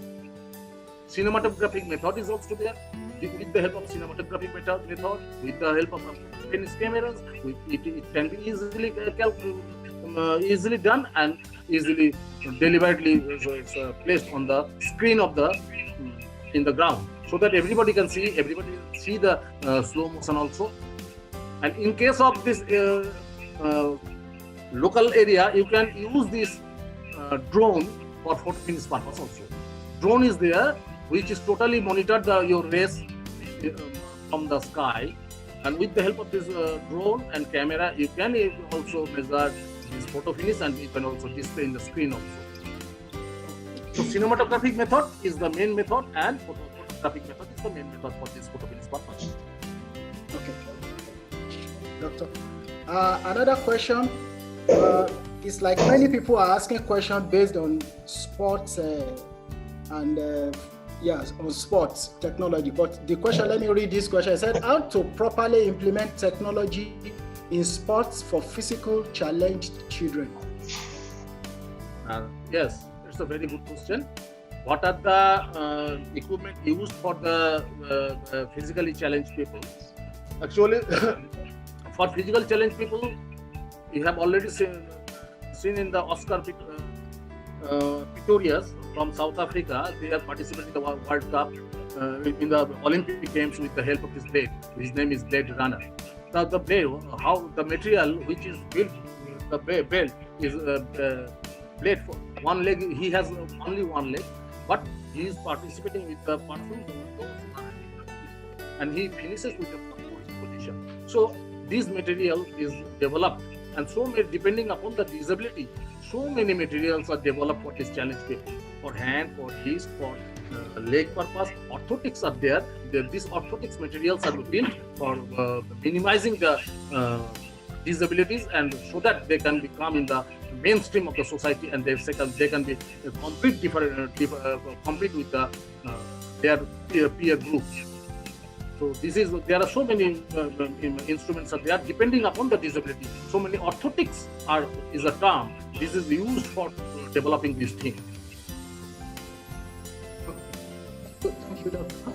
Cinematographic method is also there. With the help of cinematographic method, with the help of finish cameras, it can be easily done and easily deliberately placed on the screen of the in the ground, so that everybody can see the slow motion also. And in case of this local area, you can use this drone for photo finish purpose also. Drone is there, which is totally monitored your race from the sky, and with the help of this drone and camera, you can also measure this photo finish, and you can also display in the screen also. So cinematographic method is the main method, and photographic method is the main method for this photo finish purpose. Okay, Doctor. Another question is like many people are asking questions based on sports and on sports technology. But the question, let me read this question. It said, how to properly implement technology in sports for physical challenged children? Yes, it's a very good question. What are the equipment used for the physically challenged people? Actually, for physical challenged people, you have already seen in the Oscar Pistorius from South Africa. They have participated in the World Cup in the Olympic Games with the help of this blade. His name is Blade Runner. Now the blade, how the material which is built, the belt is blade for one leg. He has only one leg, but he is participating with the person and he finishes with the position. So this material is developed, and so many, depending upon the disability, so many materials are developed for this challenge people, for hand, for wrist, for leg purpose. Orthotics are there. These orthotics materials are built for minimizing the disabilities, and so that they can become in the mainstream of the society, and they can be compete with the their peer groups. So there are so many instruments are there depending upon the disability. So many orthotics is a term. This is used for developing this thing. Thank you, Doctor.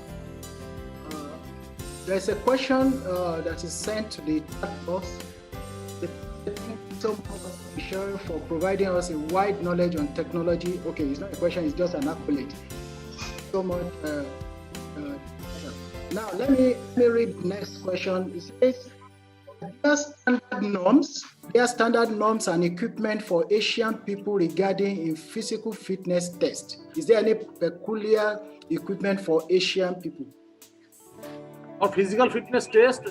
There's a question that is sent to the chat box. Thank you so much for providing us a wide knowledge on technology. Okay, it's not a question, it's just an accolade. so much. Now, let me read the next question. It says, there are standard norms and equipment for Asian people regarding in physical fitness test. Is there any peculiar equipment for Asian people? For physical fitness test,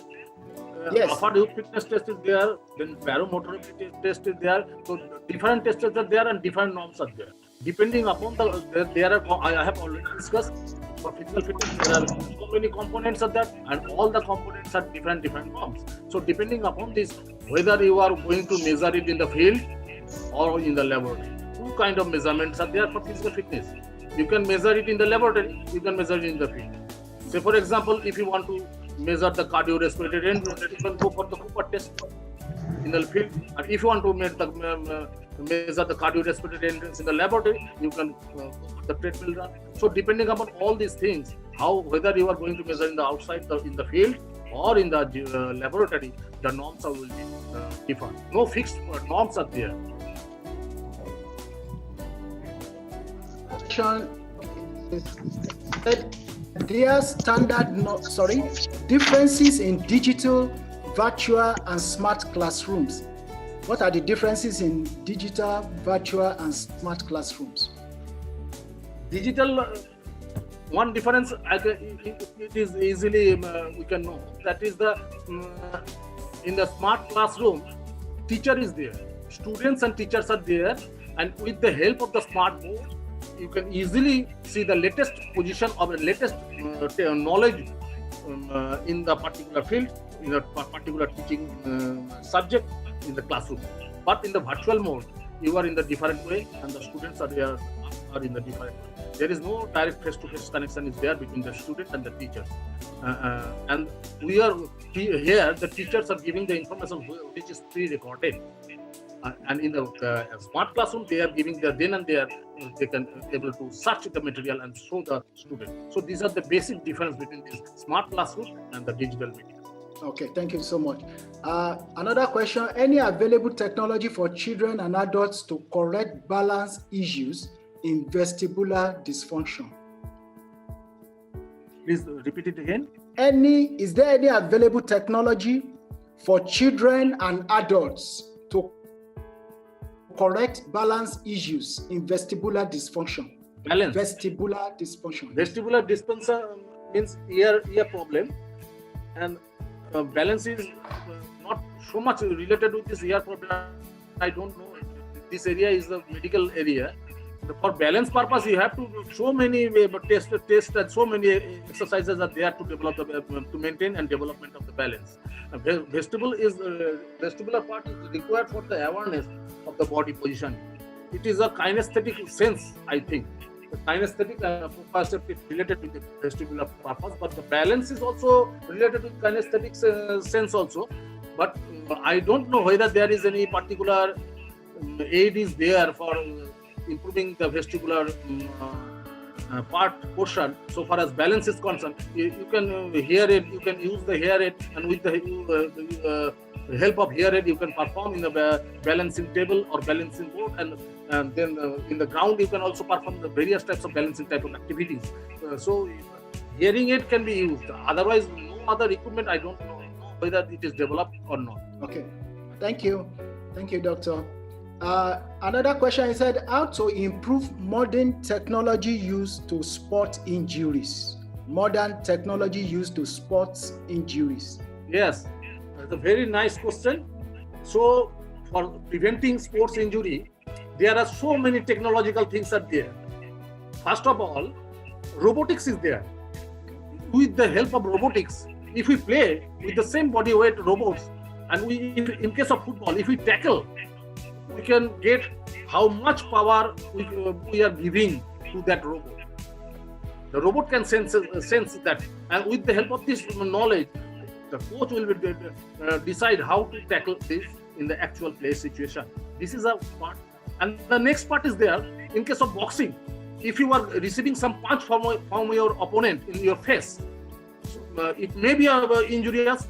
Yes. Upper youth fitness test is there, then barometer test is there. So different tests are there and different norms are there. Depending upon I have already discussed, for physical fitness, there are so many components of that, and all the components are different norms. So depending upon this, whether you are going to measure it in the field or in the laboratory, two kind of measurements are there for physical fitness. You can measure it in the laboratory, you can measure it in the field. Say for example, if you want to measure the cardiorespiratory endurance, you can go for the Cooper test in the field. And if you want to measure the cardiorespiratory endurance in the laboratory, you can go for the treadmill run. So depending upon all these things, whether you are going to measure in the outside, in the field or in the laboratory, the norms will be different. No fixed norms are there. There are differences in digital, virtual, and smart classrooms. What are the differences in digital, virtual, and smart classrooms? Digital, one difference it is easily we can know, that is in the smart classroom, teacher is there, students and teachers are there, and with the help of the smart board, you can easily see the latest position or the latest knowledge in the particular field, in the particular teaching subject in the classroom. But in the virtual mode, you are in the different way, and the students are in the different way. There is no direct face-to-face connection is there between the student and the teacher. And we are here, the teachers are giving the information which is pre-recorded. And in the smart classroom, they are giving the then and there, they can able to search the material and show the student. So these are the basic difference between this smart classroom and the digital media. Okay, thank you so much. Another question, any available technology for children and adults to correct balance issues in vestibular dysfunction? Please repeat it again. Is there any available technology for children and adults to correct balance issues in vestibular dysfunction? Balance. Vestibular dysfunction. Vestibular dysfunction means ear problem, and balance is not so much related with this ear problem. I don't know. This area is a medical area. For balance purpose, you have to do so many tests and so many exercises are there to develop to maintain and development of the balance. Vestibular part is required for the awareness of the body position. It is a kinesthetic sense, I think. The kinesthetic proprioceptive related to the vestibular purpose, but the balance is also related to kinesthetic sense also. But I don't know whether there is any particular aid is there for improving the vestibular portion. So far as balance is concerned, you can hear it, you can use the hear it, and with the help of hear it, you can perform in the balancing table or balancing board, and then in the ground you can also perform the various types of balancing type of activities. So hearing aid can be used. Otherwise, no other equipment. I don't know whether it is developed or not. Okay, thank you, doctor. Another question is said, how to improve modern technology used to spot injuries? Modern technology used to spot injuries. Yes, that's a very nice question. So for preventing sports injury, there are so many technological things are there. First of all, robotics is there. With the help of robotics, if we play with the same body weight robots, and in case of football, if we tackle, we can get how much power we are giving to that robot. The robot can sense that, and with the help of this knowledge, the coach will decide how to tackle this in the actual play situation. This is a part. And the next part is there, in case of boxing, if you are receiving some punch from your opponent in your face, it may be injurious,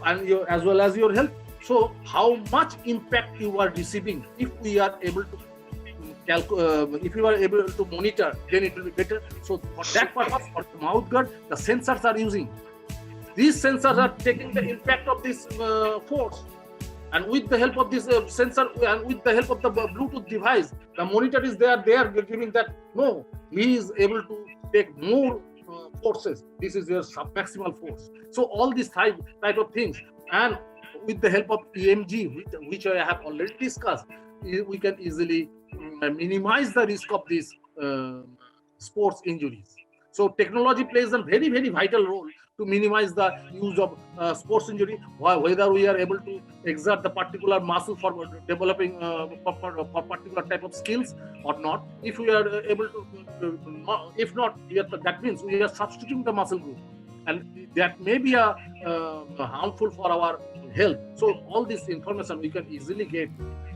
and as well as your health. So how much impact you are receiving if we are able to if you are able to monitor, then it will be better. So for that purpose, for the mouth guard, the sensors are using. These sensors are taking the impact of this force. And with the help of this sensor and with the help of the Bluetooth device, the monitor is there. They are giving that, no, he is able to take more forces. This is your sub-maximal force. So all these type of things. And with the help of EMG, which I have already discussed, we can easily minimize the risk of these sports injuries. So technology plays a very, very vital role to minimize the use of sports injury, whether we are able to exert the particular muscle for developing for particular type of skills or not. If we are able to, if not, that means we are substituting the muscle group, and that may be harmful for our health. So all this information we can easily get.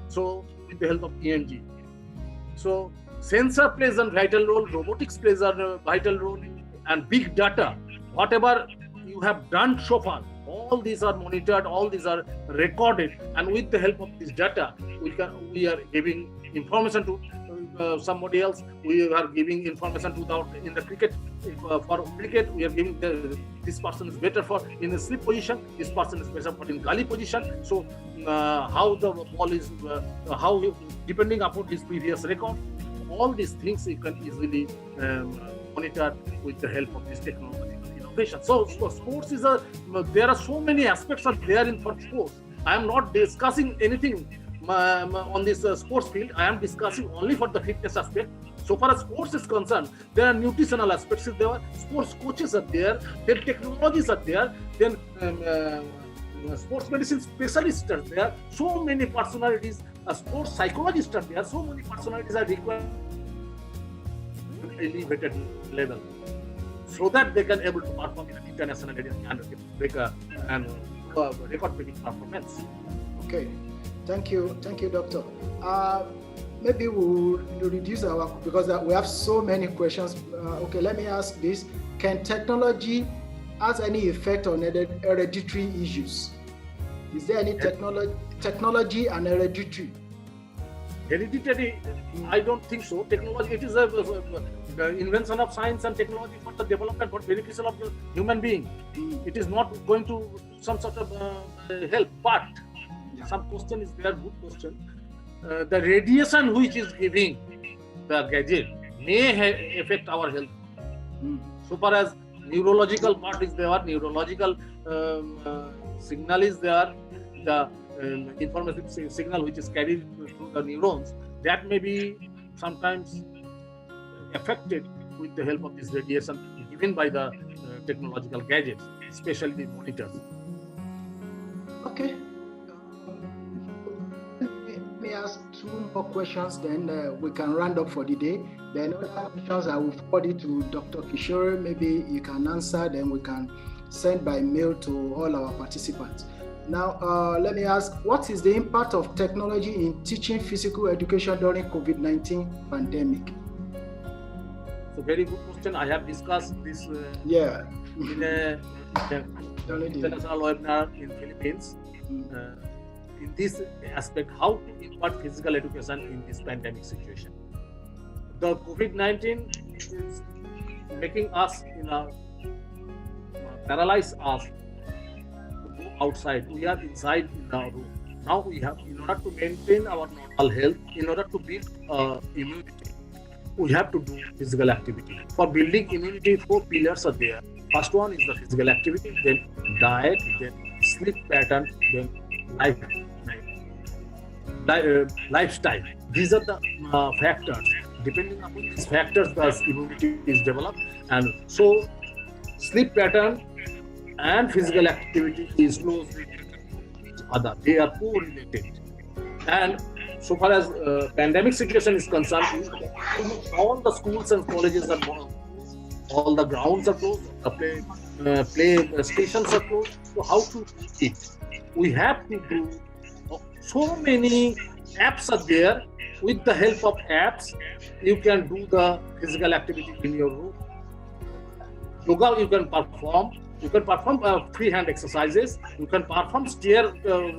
So with the help of EMG. So sensor plays a vital role, robotics plays a vital role, and big data. Whatever you have done so far, all these are monitored, all these are recorded, and with the help of this data, we are giving information to somebody else. We are giving information to in the cricket. For cricket, we are giving this person is better for in the slip position. This person is better for in gully position. So how the ball is, depending upon his previous record, all these things you can easily monitor with the help of this technological innovation. So sports is there are so many aspects are there in for sports. I am not discussing anything on this sports field. I am discussing only for the fitness aspect. So far as sports is concerned, there are nutritional aspects there, sports coaches are there, then technologies are there, then sports medicine specialists are there, so many personalities, sports psychologists are there, so many personalities are required at elevated level, so that they can able to perform in an international area and record-breaking performance. Okay, thank you, doctor. Maybe we'll reduce because we have so many questions. Okay, let me ask this: can technology has any effect on hereditary issues? Is there any technology and hereditary? Hereditary, I don't think so. Technology, it is the invention of science and technology for the development, for beneficial of the human being. It is not going to some sort of help, but some question is there, good question. The radiation which is giving the gadget may affect our health. So far as neurological part is there, neurological signal is there, the informative signal which is carried through the neurons, that may be sometimes affected with the help of this radiation given by the technological gadgets, especially the monitors. Okay. Let me ask two more questions, then we can round up for the day. Then other questions I will forward it to Dr. Kishore. Maybe you can answer, then we can send by mail to all our participants. Now, let me ask, what is the impact of technology in teaching physical education during COVID-19 pandemic? It's a very good question. I have discussed this in a international webinar in Philippines. In this aspect, how to impart physical education in this pandemic situation. The COVID-19 is making us paralyze us to go outside. We are inside in our room. Now we have, in order to maintain our normal health, in order to build immunity, we have to do physical activity. For building immunity, 4 pillars are there. First one is the physical activity, then diet, then sleep pattern, then lifestyle. These are the factors. Depending upon these factors, the immunity is developed. And so, sleep pattern and physical activity is closely related to each other. They are correlated. And so far as pandemic situation is concerned, all the schools and colleges are closed. All the grounds are closed. The play stations are closed. So how to eat? We have to do so many apps are there. With the help of apps, you can do the physical activity in your room. Yoga you can perform. You can perform freehand exercises. You can perform stair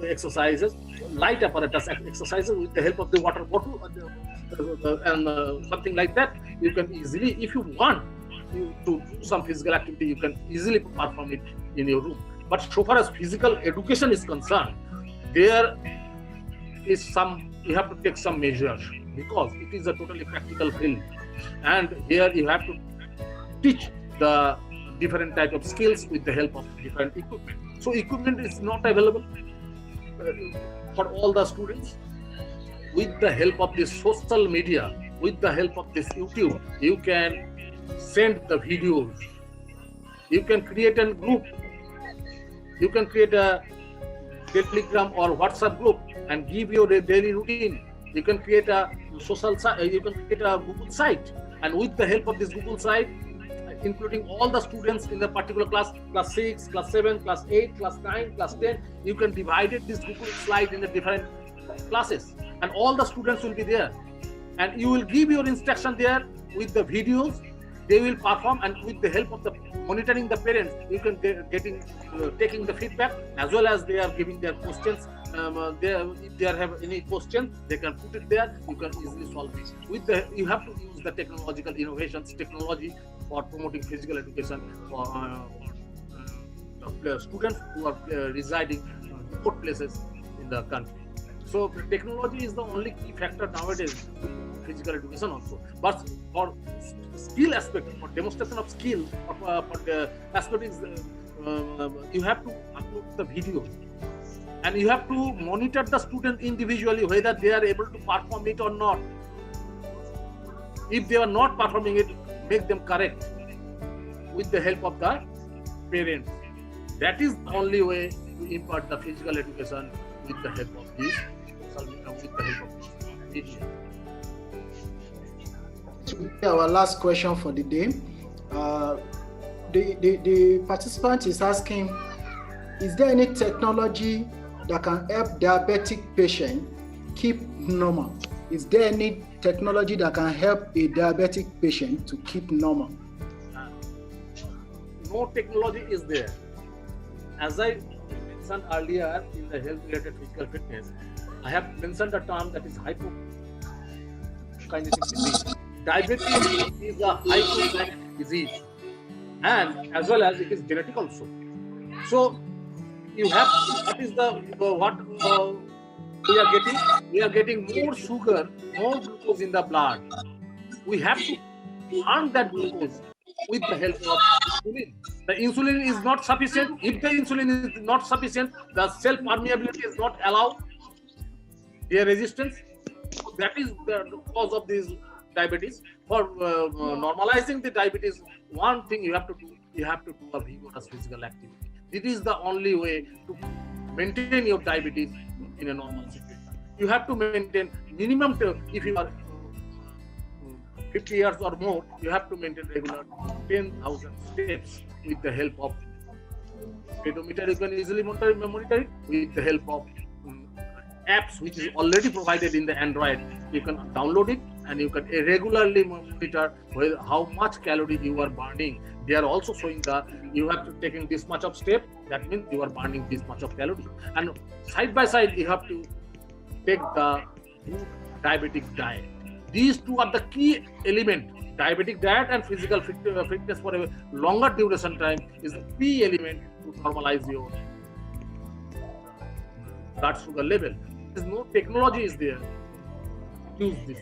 exercises, light apparatus exercises with the help of the water bottle. and something like that, you can easily, if you want to do some physical activity, you can easily perform it in your room. But so far as physical education is concerned, there is some, you have to take some measures, because it is a totally practical field, and here you have to teach the different type of skills with the help of different equipment. So equipment is not available for all the students. With the help of this social media, with the help of this YouTube, you can send the videos, you can create a group, you can create a Telegram or WhatsApp group and give your daily routine. You can create a social site, you can create a Google site, and with the help of this Google site, including all the students in the particular class, class 6, class 7, class 8, class 9, class 10, you can divide this Google slide in the different classes, and all the students will be there, and you will give your instruction there with the videos. They will perform, and with the help of the monitoring the parents, you can taking the feedback, as well as they are giving their questions. If they have any questions, they can put it there. You can easily solve it. You have to use the technological innovations, technology for promoting physical education for students who are residing in remote places in the country. So technology is the only key factor nowadays to physical education also. But for skill aspect, for demonstration of skill, for the aspect is you have to upload the video, and you have to monitor the student individually whether they are able to perform it or not. If they are not performing it, make them correct with the help of the parents. That is the only way to impart the physical education with the help of this social media, with the help of this media. Our last question for the day. The participant is asking, is there any technology that can help diabetic patient keep normal? Is there any technology that can help a diabetic patient to keep normal? No technology is there. As I mentioned earlier in the health-related physical fitness, I have mentioned a term that is hypokinetic disease. Diabetes is a hypokinetic disease, and as well as it is genetic also. So you have, what is the what we are getting more sugar, more glucose in the blood. We have to burn that glucose with the help of insulin. The insulin is not sufficient. If the insulin is not sufficient, the cell permeability is not allowed their resistance. So that is the cause of this diabetes. For normalizing the diabetes, one thing you have to do, you have to do a vigorous physical activity. This is the only way to maintain your diabetes in a normal situation. You have to maintain minimum, if you are 50 years or more, you have to maintain regular 10,000 steps with the help of pedometer. You can easily monitor it with the help of apps which is already provided in the Android. You can download it and you can regularly monitor how much calorie you are burning. They are also showing that you have to taking this much of step, that means you are burning this much of calorie. And side by side, you have to take the good diabetic diet. These two are the key elements. Diabetic diet and physical fitness for a longer duration time is the key element to normalize your blood sugar level. There is no technology is there. Use this.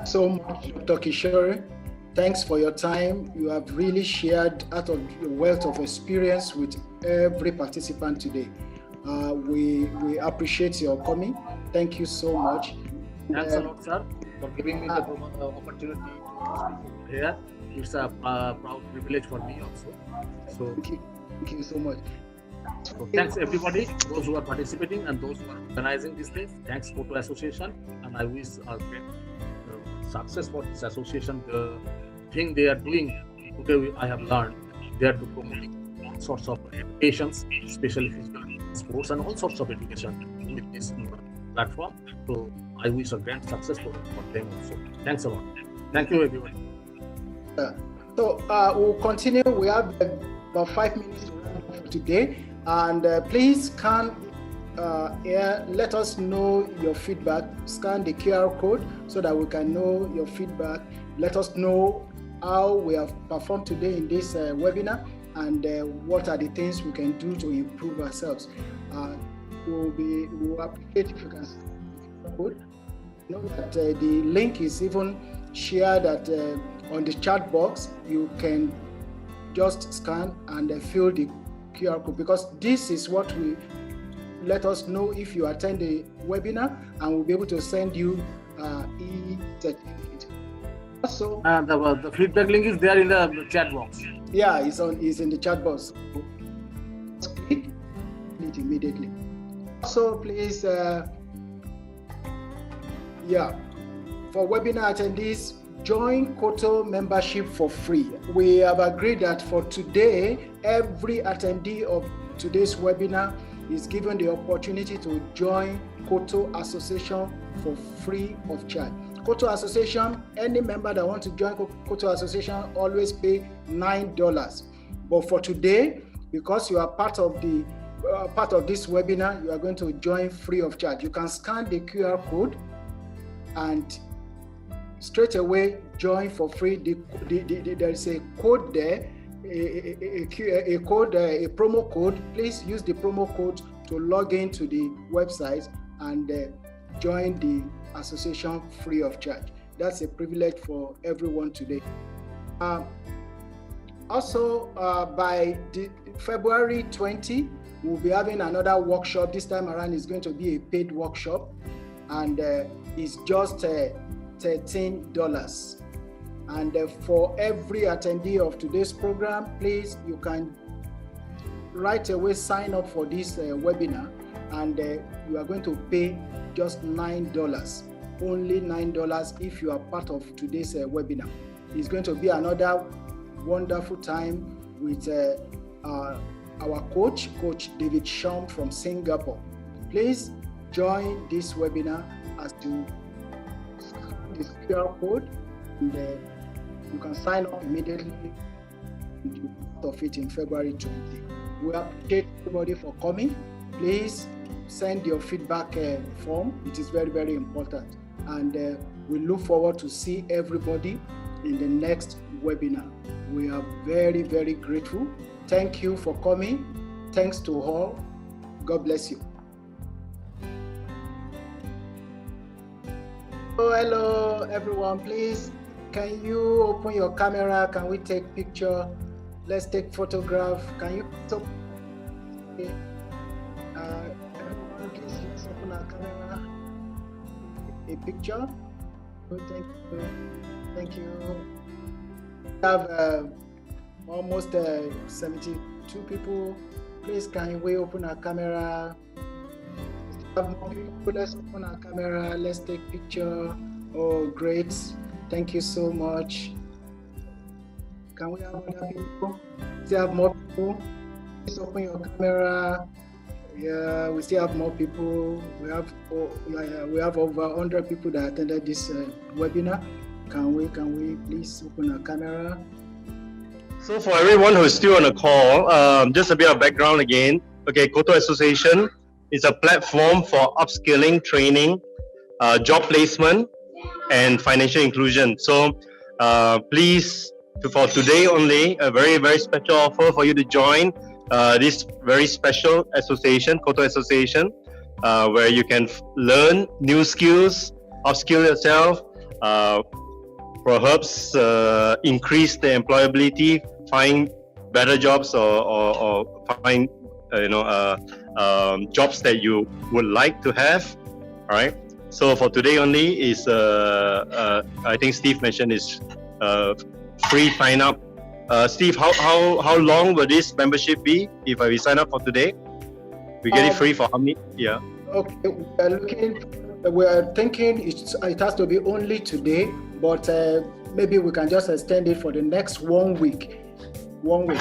So much, Dr. Kishore. Thanks for your time. You have really shared out of your wealth of experience with every participant today. We appreciate your coming. Thank you so much. Thanks a lot, sir, for giving me the opportunity to speak here. It's a proud privilege for me also. So thank you so much. So thanks everybody, those who are participating and those who are organizing these things. Thanks Photo Association, and I wish a great success for this association. The thing they are doing today, I have learned, they are promoting all sorts of educations, especially physical sports and all sorts of education with this platform. So I wish a grand success for them also. Thanks a lot. Thank you everybody. So we'll continue. We have about 5 minutes for today, and please can let us know your feedback. Scan the QR code so that we can know your feedback. Let us know how we have performed today in this webinar, and what are the things we can do to improve ourselves. We'll appreciate if you can scan the code. You know that the link is even shared on the chat box. You can just scan and fill the QR code, because this is what will let us know if you attend the webinar, and we'll be able to send you e-certificate. Also, the feedback link is there in the chat box. Yeah, it's in the chat box. Just click it immediately. So please, for webinar attendees, join Koto membership for free. We have agreed that for today, every attendee of today's webinar is given the opportunity to join Koto Association for free of charge. Koto Association, any member that wants to join Koto Association always pay $9. But for today, because you are part of this webinar, you are going to join free of charge. You can scan the QR code and straight away join for free. There is a code there, a promo code. Please use the promo code to log into the website and join the association free of charge. That's a privilege for everyone today. Also, by February 20, we'll be having another workshop. This time around is going to be a paid workshop, and it's just $13. And for every attendee of today's program, please, you can right away sign up for this webinar, and you are going to pay just $9, only $9 if you are part of today's webinar. It's going to be another wonderful time with our coach David Shum from Singapore. Please join this webinar as you scan this QR code, and you can sign up immediately and be part of it in February 20. We appreciate everybody for coming. Please send your feedback form. It is very, very important. And we look forward to see everybody in the next webinar. We are very, very grateful. Thank you for coming. Thanks to all. God bless you. Oh, hello, everyone. Please, can you open your camera? Can we take picture? Let's take photograph. Can you stop? Okay. Everyone, please, let's open our camera. A picture. Oh, thank you. Thank you. We have almost 72 people. Please, can we open our camera? Have more people. Let's open our camera. Let's take picture. Oh, great. Thank you so much. Can we have other people? Still have more people? Please open your camera. Yeah, we still have more people. We have over 100 people that attended this webinar. Can we please open our camera? So for everyone who is still on the call, just a bit of background again. Okay, Koto Association is a platform for upskilling, training, job placement, and financial inclusion. So please, for today only, a very, very special offer for you to join this very special association, Koto Association, where you can learn new skills, upskill yourself, perhaps increase the employability, find better jobs, or find jobs that you would like to have. All right. So for today only is I think Steve mentioned is free sign up. Steve, how long will this membership be if we sign up for today? We get it free for how many? Yeah. Okay, we are thinking it has to be only today, but maybe we can just extend it for the next 1 week. 1 week.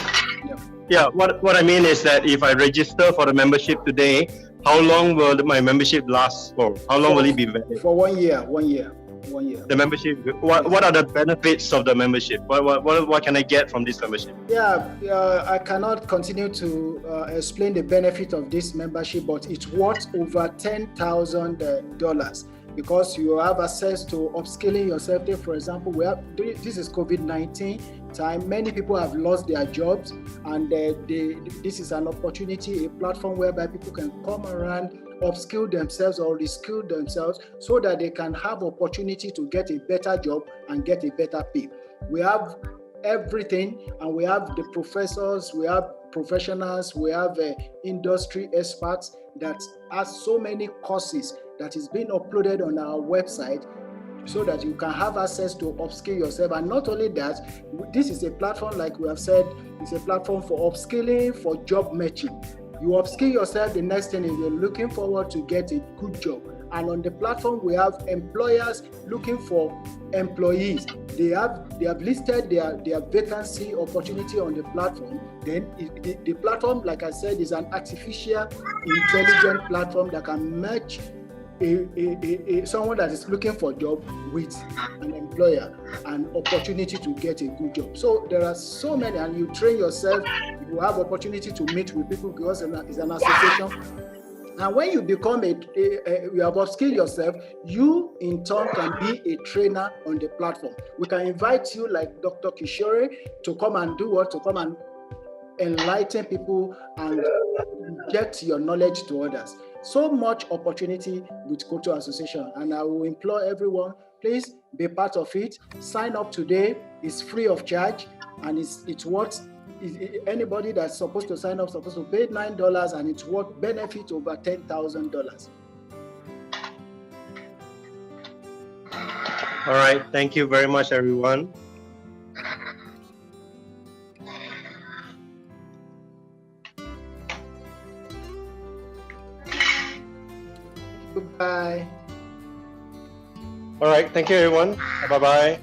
Yeah. Yeah. What I mean is that if I register for the membership today, how long will my membership last for? How long will it be valid? For 1 year. 1 year. 1 year. The membership. What are the benefits of the membership? What can I get from this membership? I cannot continue to explain the benefit of this membership, but it's worth over $10,000 because you have access to upskilling yourself. For example, this is COVID-19 time. Many people have lost their jobs, and this is an opportunity, a platform whereby people can come around, upskill themselves or reskill themselves so that they can have opportunity to get a better job and get a better pay. We have everything, and we have the professors, we have professionals, we have industry experts that have so many courses that is being uploaded on our website so that you can have access to upskill yourself. And not only that, this is a platform, like we have said, it's a platform for upskilling, for job matching. You upskill yourself, the next thing is you're looking forward to get a good job. And on the platform, we have employers looking for employees. They have listed their vacancy opportunity on the platform. Then the platform, like I said, is an artificial intelligent platform that can match someone that is looking for a job with an employer and opportunity to get a good job. So there are so many, and you train yourself, you have opportunity to meet with people because it's an association. And when you become you have upskilled yourself, you in turn can be a trainer on the platform. We can invite you, like Dr. Kishore, to come and do what? To come and enlighten people and inject your knowledge to others. So much opportunity with Koto Association, and I will implore everyone, please be part of it. Sign up today. It's free of charge, and it's worth. Anybody that's supposed to sign up supposed to pay $9, and it's worth benefit over $10,000. All right. Thank you very much, everyone. Goodbye. All right. Thank you, everyone. Bye-bye.